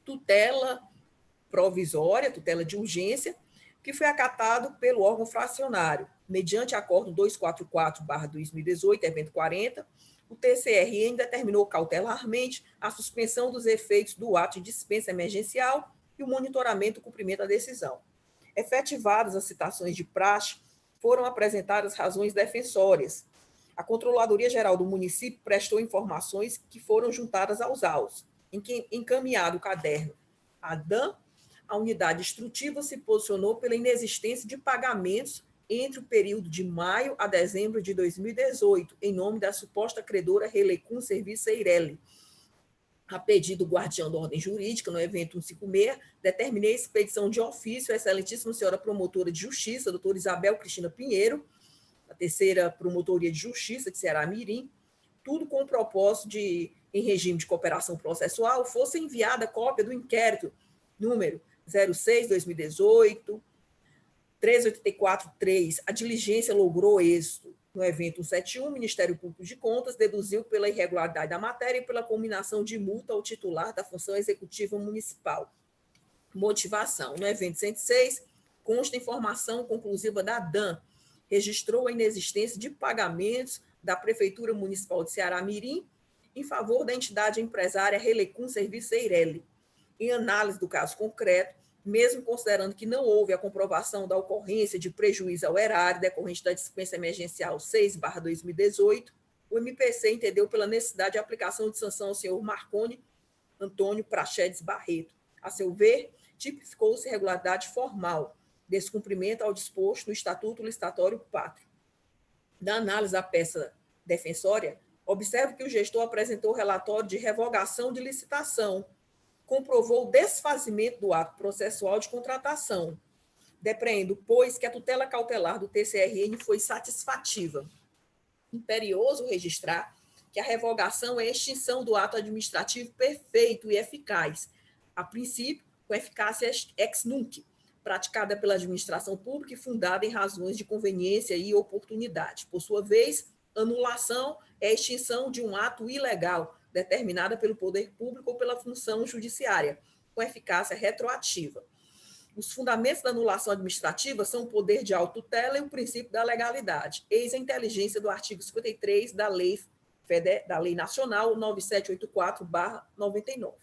Speaker 5: tutela provisória, tutela de urgência, que foi acatado pelo órgão fracionário, mediante acordo 244/2018, evento 40, o TCRN determinou cautelarmente a suspensão dos efeitos do ato de dispensa emergencial e o monitoramento do cumprimento da decisão. Efetivadas as citações de praxe, foram apresentadas razões defensórias. A Controladoria Geral do município prestou informações que foram juntadas aos autos. Encaminhado o caderno à DAN, a unidade instrutiva se posicionou pela inexistência de pagamentos entre o período de maio a dezembro de 2018, em nome da suposta credora Relecum Serviço Eireli. A pedido do guardião da ordem jurídica, no evento 156, determinei a expedição de ofício à excelentíssima senhora promotora de justiça, doutora Isabel Cristina Pinheiro, a terceira Promotoria de Justiça de Ceará-Mirim, tudo com o propósito de, em regime de cooperação processual, fosse enviada cópia do inquérito número 06/2018, 1384-3, a diligência logrou êxito. No evento 171, o Ministério Público de Contas deduziu pela irregularidade da matéria e pela combinação de multa ao titular da função executiva municipal. Motivação. No evento 106, consta informação conclusiva da DAN, registrou a inexistência de pagamentos da Prefeitura Municipal de Ceará-Mirim em favor da entidade empresária Relecum Serviço Eireli. Em análise do caso concreto, mesmo considerando que não houve a comprovação da ocorrência de prejuízo ao erário decorrente da dispensa emergencial 6/2018, o MPC entendeu pela necessidade de aplicação de sanção ao senhor Marconi Antônio Prachedes Barreto. A seu ver, tipificou-se irregularidade formal, descumprimento ao disposto no Estatuto Licitatório Pátrio. Na análise da peça defensória, observe que o gestor apresentou relatório de revogação de licitação, comprovou o desfazimento do ato processual de contratação, depreendo, pois, que a tutela cautelar do TCRN foi satisfativa. Imperioso registrar que a revogação é a extinção do ato administrativo perfeito e eficaz, a princípio, com eficácia ex nunc, praticada pela administração pública e fundada em razões de conveniência e oportunidade. Por sua vez, anulação é a extinção de um ato ilegal, determinada pelo poder público ou pela função judiciária, com eficácia retroativa. Os fundamentos da anulação administrativa são o poder de autotutela e o princípio da legalidade. Eis a inteligência do artigo 53 da Lei Nacional 9784/99.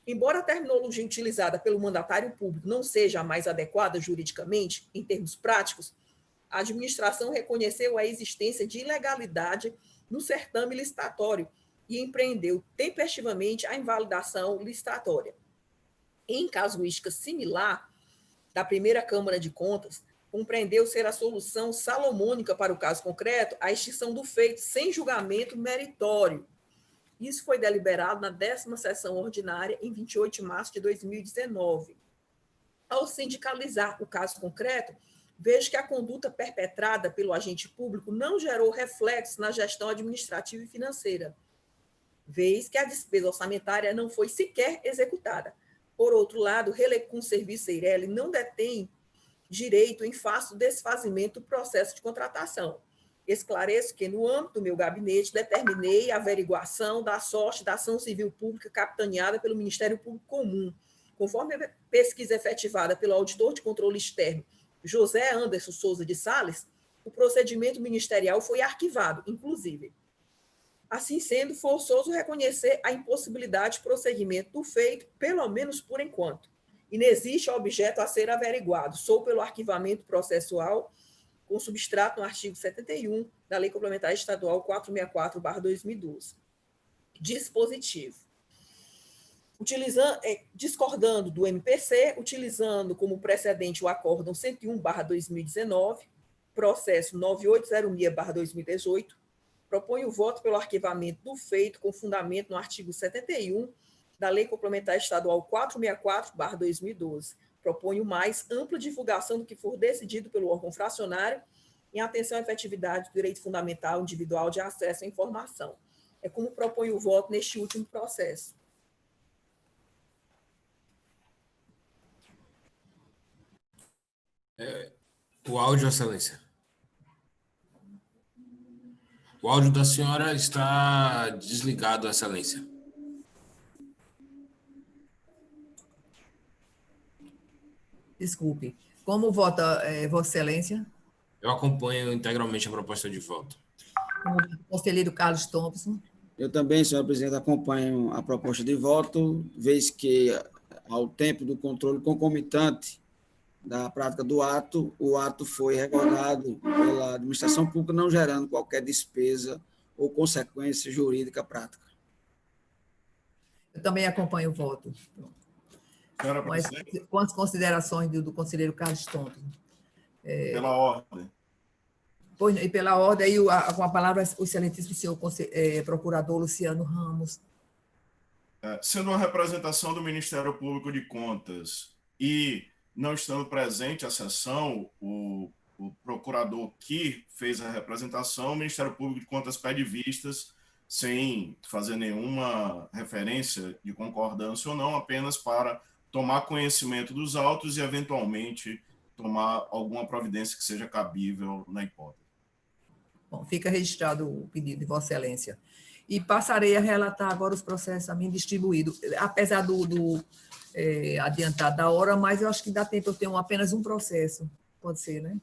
Speaker 5: Embora a terminologia utilizada pelo mandatário público não seja a mais adequada juridicamente, em termos práticos, a administração reconheceu a existência de ilegalidade no certame licitatório e empreendeu tempestivamente a invalidação licitatória. Em casuística similar, da primeira Câmara de Contas, compreendeu ser a solução salomônica para o caso concreto a extinção do feito sem julgamento meritório. Isso foi deliberado na 10ª sessão ordinária em 28 de março de 2019. Ao sindicalizar o caso concreto, vejo que a conduta perpetrada pelo agente público não gerou reflexo na gestão administrativa e financeira, vez que a despesa orçamentária não foi sequer executada. Por outro lado, o Relecum Serviço Eireli não detém direito em face do desfazimento do processo de contratação. Esclareço que, no âmbito do meu gabinete, determinei a averiguação da sorte da ação civil pública capitaneada pelo Ministério Público Comum. Conforme a pesquisa efetivada pelo auditor de controle externo, José Anderson Souza de Sales, o procedimento ministerial foi arquivado, inclusive. Assim sendo, forçoso reconhecer a impossibilidade de prosseguimento do feito, pelo menos por enquanto. Inexiste objeto a ser averiguado, sou pelo arquivamento processual, com substrato no artigo 71 da Lei Complementar Estadual 464/2012. Dispositivo. Discordando do MPC, utilizando como precedente o Acórdão 101/2019, processo 9806/2018, propõe o voto pelo arquivamento do feito com fundamento no artigo 71 da Lei Complementar Estadual 464/2012. Proponho mais ampla divulgação do que for decidido pelo órgão fracionário em atenção à efetividade do direito fundamental individual de acesso à informação. É como proponho o voto neste último processo.
Speaker 6: O áudio, Excelência. O áudio da senhora está desligado, Excelência.
Speaker 2: Desculpe. Como vota Vossa Excelência?
Speaker 6: Eu acompanho integralmente a proposta de voto.
Speaker 2: O conselheiro Carlos Thompson.
Speaker 7: Eu também, senhora presidente, acompanho a proposta de voto, vez que, ao tempo do controle concomitante da prática do ato, o ato foi revogado pela administração pública, não gerando qualquer despesa ou consequência jurídica prática.
Speaker 2: Eu também acompanho o voto.
Speaker 4: Senhora presidente.
Speaker 2: Com as considerações do conselheiro Carlos Thompson.
Speaker 4: Pela ordem.
Speaker 2: E pela ordem, aí, com a palavra, o excelentíssimo senhor procurador Luciano Ramos.
Speaker 4: Sendo uma representação do Ministério Público de Contas e não estando presente à sessão, o procurador que fez a representação, o Ministério Público de Contas pede vistas, sem fazer nenhuma referência de concordância ou não, apenas para tomar conhecimento dos autos e, eventualmente, tomar alguma providência que seja cabível na hipótese.
Speaker 2: Bom, fica registrado o pedido de Vossa Excelência. E passarei a relatar agora os processos a mim distribuídos, apesar do adiantado da hora, mas eu acho que dá tempo, eu tenho apenas um processo. Pode ser, né?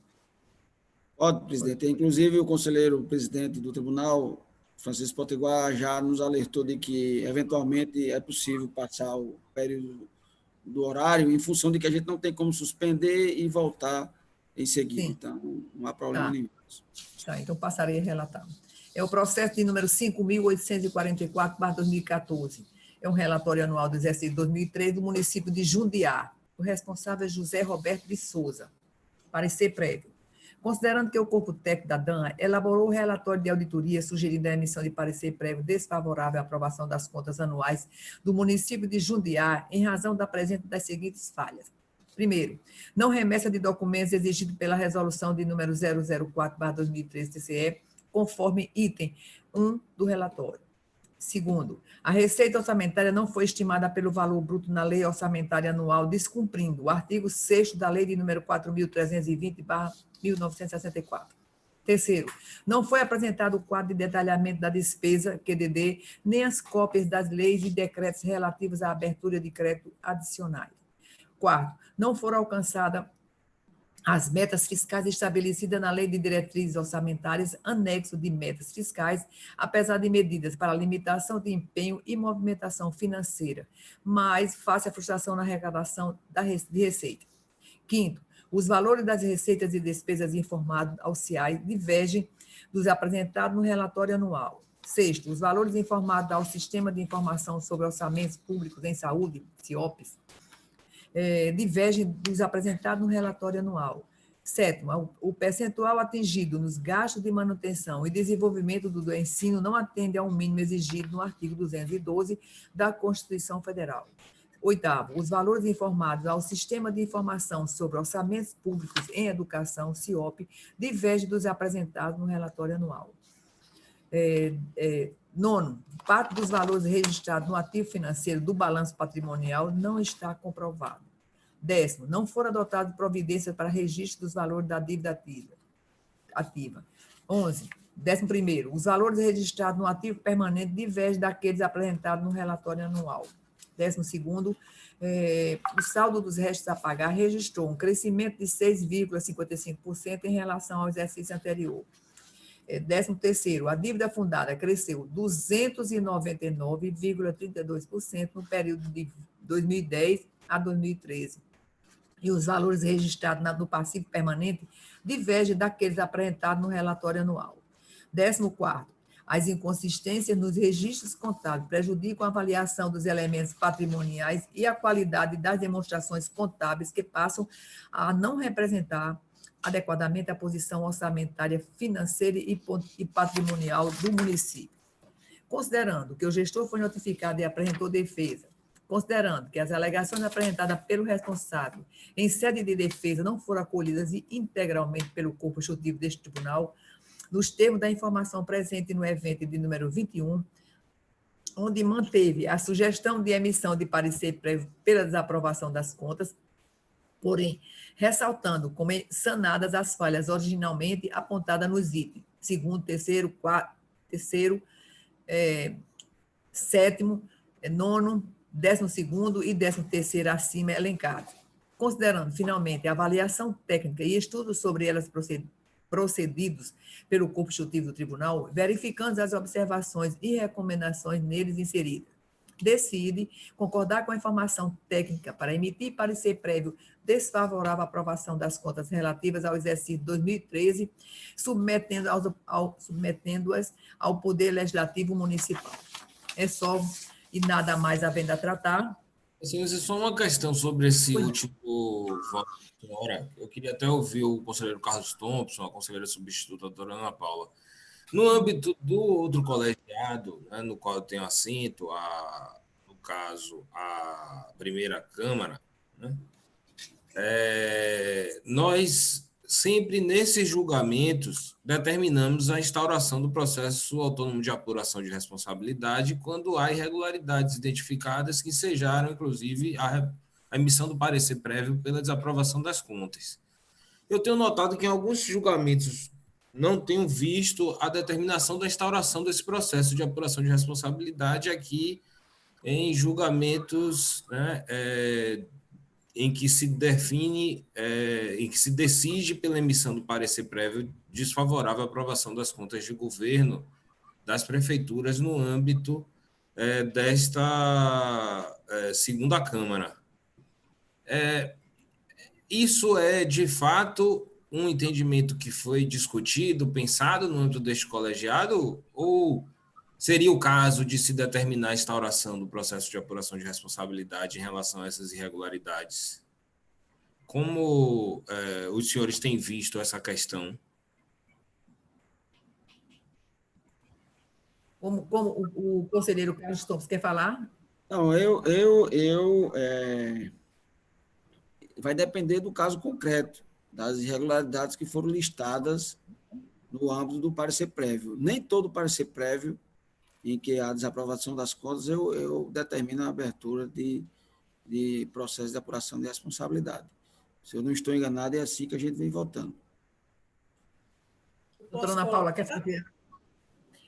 Speaker 7: Pode, presidente. Inclusive, o conselheiro presidente do tribunal, Francisco Potiguar, já nos alertou de que, eventualmente, é possível passar o período do horário em função de que a gente não tem como suspender e voltar em seguida.
Speaker 2: Sim.
Speaker 7: Então, não há problema nenhum.
Speaker 2: Tá, então passarei a relatar. É o processo de número 5.844/2014. É um relatório anual do exercício 2003 do município de Jundiá. O responsável é José Roberto de Souza. Parecer prévio. Considerando que o corpo técnico da DAN elaborou o relatório de auditoria sugerindo a emissão de parecer prévio desfavorável à aprovação das contas anuais do município de Jundiá, em razão da presença das seguintes falhas. Primeiro, não remessa de documentos exigido pela resolução de número 004/2013 TCE, conforme item 1 do relatório. Segundo, a receita orçamentária não foi estimada pelo valor bruto na lei orçamentária anual, descumprindo o artigo 6º da lei de número 4.320/1964. Terceiro, não foi apresentado o quadro de detalhamento da despesa, QDD, nem as cópias das leis e decretos relativos à abertura de crédito adicionais. Quarto, não foram alcançadas as metas fiscais estabelecidas na Lei de Diretrizes Orçamentárias, anexo de metas fiscais, apesar de medidas para limitação de empenho e movimentação financeira, mas face à frustração na arrecadação de receita. Quinto, os valores das receitas e despesas informados aos CIAs divergem dos apresentados no relatório anual. Sexto, os valores informados ao Sistema de Informação sobre Orçamentos Públicos em Saúde, CIOPS, divergem dos apresentados no relatório anual. Sétimo, o percentual atingido nos gastos de manutenção e desenvolvimento do ensino não atende ao mínimo exigido no artigo 212 da Constituição Federal. Oitavo, os valores informados ao Sistema de Informação sobre Orçamentos Públicos em Educação, CIOP, divergem dos apresentados no relatório anual. Nono, parte dos valores registrados no ativo financeiro do balanço patrimonial não está comprovado. Décimo, não foram adotadas providências para registro dos valores da dívida ativa. 11. 11º, os valores registrados no ativo permanente divergem daqueles apresentados no relatório anual. 12º, o saldo dos restos a pagar registrou um crescimento de 6,55% em relação ao exercício anterior. 13º, a dívida fundada cresceu 299,32% no período de 2010 a 2013. E os valores registrados no passivo permanente divergem daqueles apresentados no relatório anual. 14º, as inconsistências nos registros contábeis prejudicam a avaliação dos elementos patrimoniais e a qualidade das demonstrações contábeis, que passam a não representar adequadamente a posição orçamentária, financeira e patrimonial do município. Considerando que o gestor foi notificado e apresentou defesa, considerando que as alegações apresentadas pelo responsável em sede de defesa não foram acolhidas integralmente pelo corpo executivo deste tribunal, nos termos da informação presente no evento de número 21, onde manteve a sugestão de emissão de parecer prévio pela desaprovação das contas, porém, ressaltando como sanadas as falhas originalmente apontadas nos itens 2º, 3º, 4º, 3º, 7º, 9º, 12º e 13º acima elencados. Considerando, finalmente, a avaliação técnica e estudos sobre elas procedidos pelo corpo executivo do tribunal, verificando as observações e recomendações neles inseridas, decide concordar com a informação técnica para emitir parecer prévio desfavorável à aprovação das contas relativas ao exercício 2013, submetendo-as ao Poder Legislativo Municipal. É só e nada mais havendo a tratar.
Speaker 6: Excelência, só uma questão sobre esse último voto da senhora. Eu queria até ouvir o conselheiro Carlos Thompson, a conselheira substituta, a doutora Ana Paula. No âmbito do outro colegiado, né, no qual eu tenho assento, no caso, a primeira Câmara, né, nós sempre, nesses julgamentos, determinamos a instauração do processo autônomo de apuração de responsabilidade quando há irregularidades identificadas que ensejaram, inclusive, a emissão do parecer prévio pela desaprovação das contas. Eu tenho notado que em alguns julgamentos não tenho visto a determinação da instauração desse processo de apuração de responsabilidade aqui em julgamentos, né, em que se define, em que se decide pela emissão do parecer prévio desfavorável à aprovação das contas de governo das prefeituras no âmbito desta segunda Câmara. Isso é, de fato, um entendimento que foi discutido, pensado no âmbito deste colegiado, ou seria o caso de se determinar a instauração do processo de apuração de responsabilidade em relação a essas irregularidades? Como os senhores têm visto essa questão?
Speaker 2: Como o conselheiro Carlos Thompson quer falar?
Speaker 7: Não, vai depender do caso concreto, das irregularidades que foram listadas no âmbito do parecer prévio. Nem todo parecer prévio em que a desaprovação das contas eu determino a abertura de processo de apuração de responsabilidade. Se eu não estou enganado, é assim que a gente vem votando.
Speaker 2: Doutora Ana Paula, quer fazer?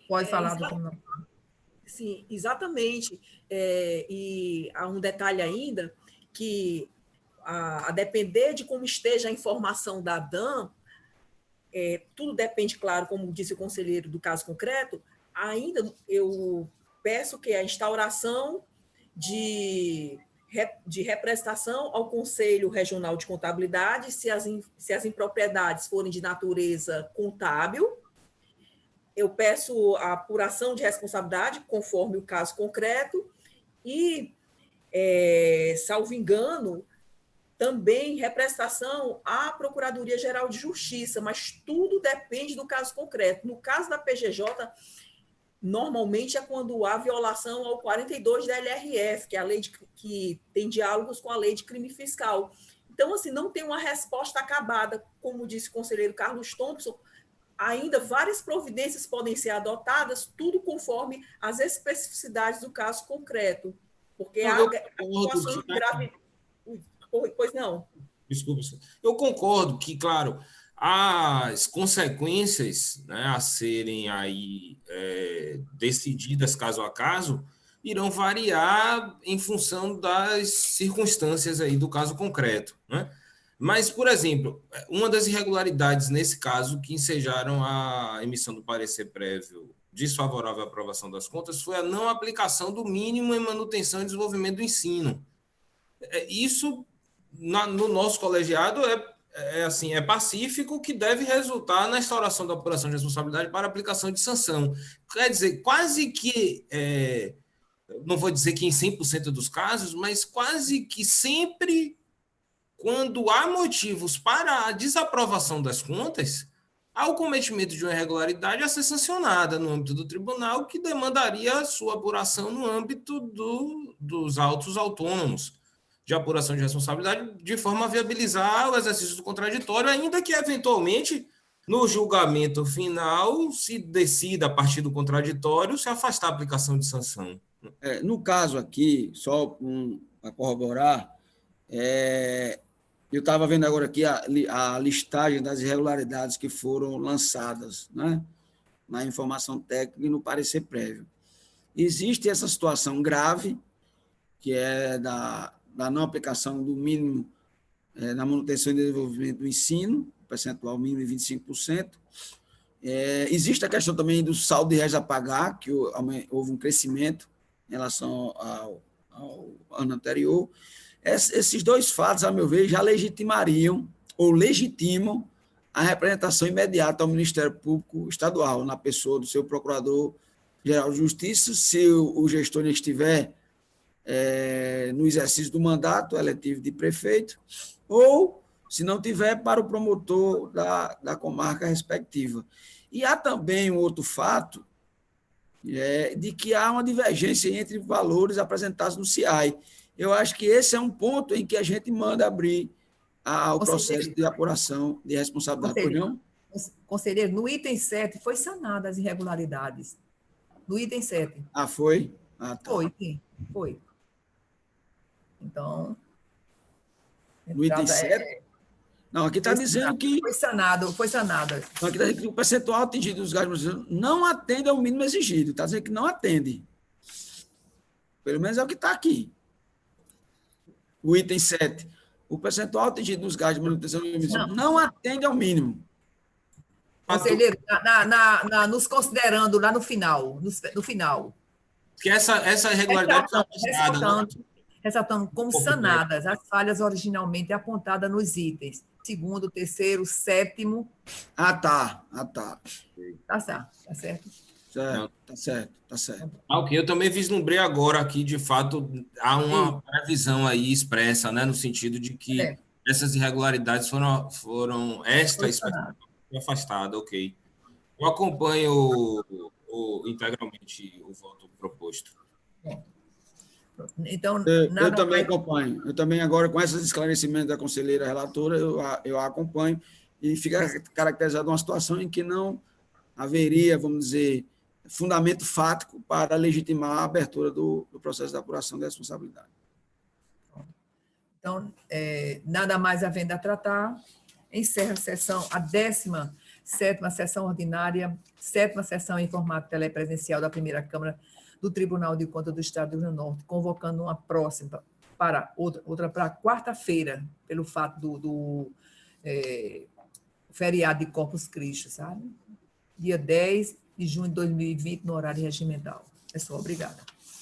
Speaker 2: Pode falar, doutora Ana Paula.
Speaker 5: Sim, exatamente. E há um detalhe ainda, que a depender de como esteja a informação da DAM, tudo depende, claro, como disse o conselheiro do caso concreto, ainda eu peço que a instauração de representação ao Conselho Regional de Contabilidade, se as impropriedades forem de natureza contábil, eu peço a apuração de responsabilidade, conforme o caso concreto, e, salvo engano, também representação à Procuradoria-Geral de Justiça, mas tudo depende do caso concreto. No caso da PGJ, normalmente é quando há violação ao 42 da LRF, que é a lei que tem diálogos com a lei de crime fiscal. Então, assim, não tem uma resposta acabada, como disse o conselheiro Carlos Thompson, ainda várias providências podem ser adotadas, tudo conforme as especificidades do caso concreto, porque há situações graves. Pois não.
Speaker 6: Desculpa, eu concordo que, claro, as consequências, né, a serem aí decididas caso a caso irão variar em função das circunstâncias aí do caso concreto, né? Mas, por exemplo, uma das irregularidades nesse caso que ensejaram a emissão do parecer prévio desfavorável à aprovação das contas foi a não aplicação do mínimo em manutenção e desenvolvimento do ensino. Isso, no nosso colegiado, é pacífico, que deve resultar na instauração da apuração de responsabilidade para aplicação de sanção. Quer dizer, quase que, não vou dizer que em 100% dos casos, mas quase que sempre, quando há motivos para a desaprovação das contas, há o cometimento de uma irregularidade a ser sancionada no âmbito do tribunal, que demandaria a sua apuração no âmbito dos autos autônomos de apuração de responsabilidade, de forma a viabilizar o exercício do contraditório, ainda que, eventualmente, no julgamento final, se decida, a partir do contraditório, se afastar a aplicação de sanção.
Speaker 7: No caso aqui, só para corroborar, eu estava vendo agora aqui a listagem das irregularidades que foram lançadas, né, na informação técnica e no parecer prévio. Existe essa situação grave, que é da não aplicação do mínimo na manutenção e desenvolvimento do ensino, percentual mínimo de 25%. Existe a questão também do saldo de réis a pagar, que houve um crescimento em relação ao ano anterior. Esses dois fatos, a meu ver, já legitimariam ou legitimam a representação imediata ao Ministério Público Estadual, na pessoa do seu Procurador-Geral de Justiça, se o gestor estiver no exercício do mandato eletivo de prefeito, ou, se não tiver, para o promotor da comarca respectiva. E há também um outro fato, de que há uma divergência entre valores apresentados no CIAI. Eu acho que esse é um ponto em que a gente manda abrir o processo de apuração de responsabilidade.
Speaker 2: Conselheiro, no item 7 foi sanada as irregularidades. No item 7.
Speaker 7: Foi?
Speaker 2: Tá. Foi, sim. Foi. Então,
Speaker 7: No item 7? Não, aqui está dizendo que...
Speaker 2: Foi sanado.
Speaker 7: Não, aqui está dizendo que o percentual atingido dos gastos não atende ao mínimo exigido. Está dizendo que não atende. Pelo menos é o que está aqui. O item 7. O percentual atingido nos gastos de manutenção de emissão não atende ao mínimo.
Speaker 2: Conselheiro, nos considerando lá no final, no final.
Speaker 6: Que essa irregularidade está mostrada.
Speaker 2: Ressaltando como sanadas as falhas originalmente apontadas nos itens 2º, 3º, 7º.
Speaker 7: Tá.
Speaker 2: Tá certo.
Speaker 7: Tá certo.
Speaker 6: Ok, eu também vislumbrei agora aqui, de fato, há uma previsão aí expressa, né, no sentido de que essas irregularidades foram afastada, ok. Eu acompanho integralmente o voto proposto.
Speaker 2: Então,
Speaker 7: eu também acompanho. Eu também, agora, com esses esclarecimentos da conselheira relatora, eu a acompanho e fica caracterizada uma situação em que não haveria, vamos dizer, fundamento fático para legitimar a abertura do processo de apuração da responsabilidade.
Speaker 2: Então, nada mais havendo a tratar, encerra a sessão, a 17ª sessão ordinária, 7ª sessão em formato telepresencial da primeira Câmara do Tribunal de Contas do Estado do Rio Grande do Norte, convocando uma próxima para outra para quarta-feira, pelo fato do feriado de Corpus Christi, sabe? Dia 10 de junho de 2020, no horário regimental. É só, obrigada.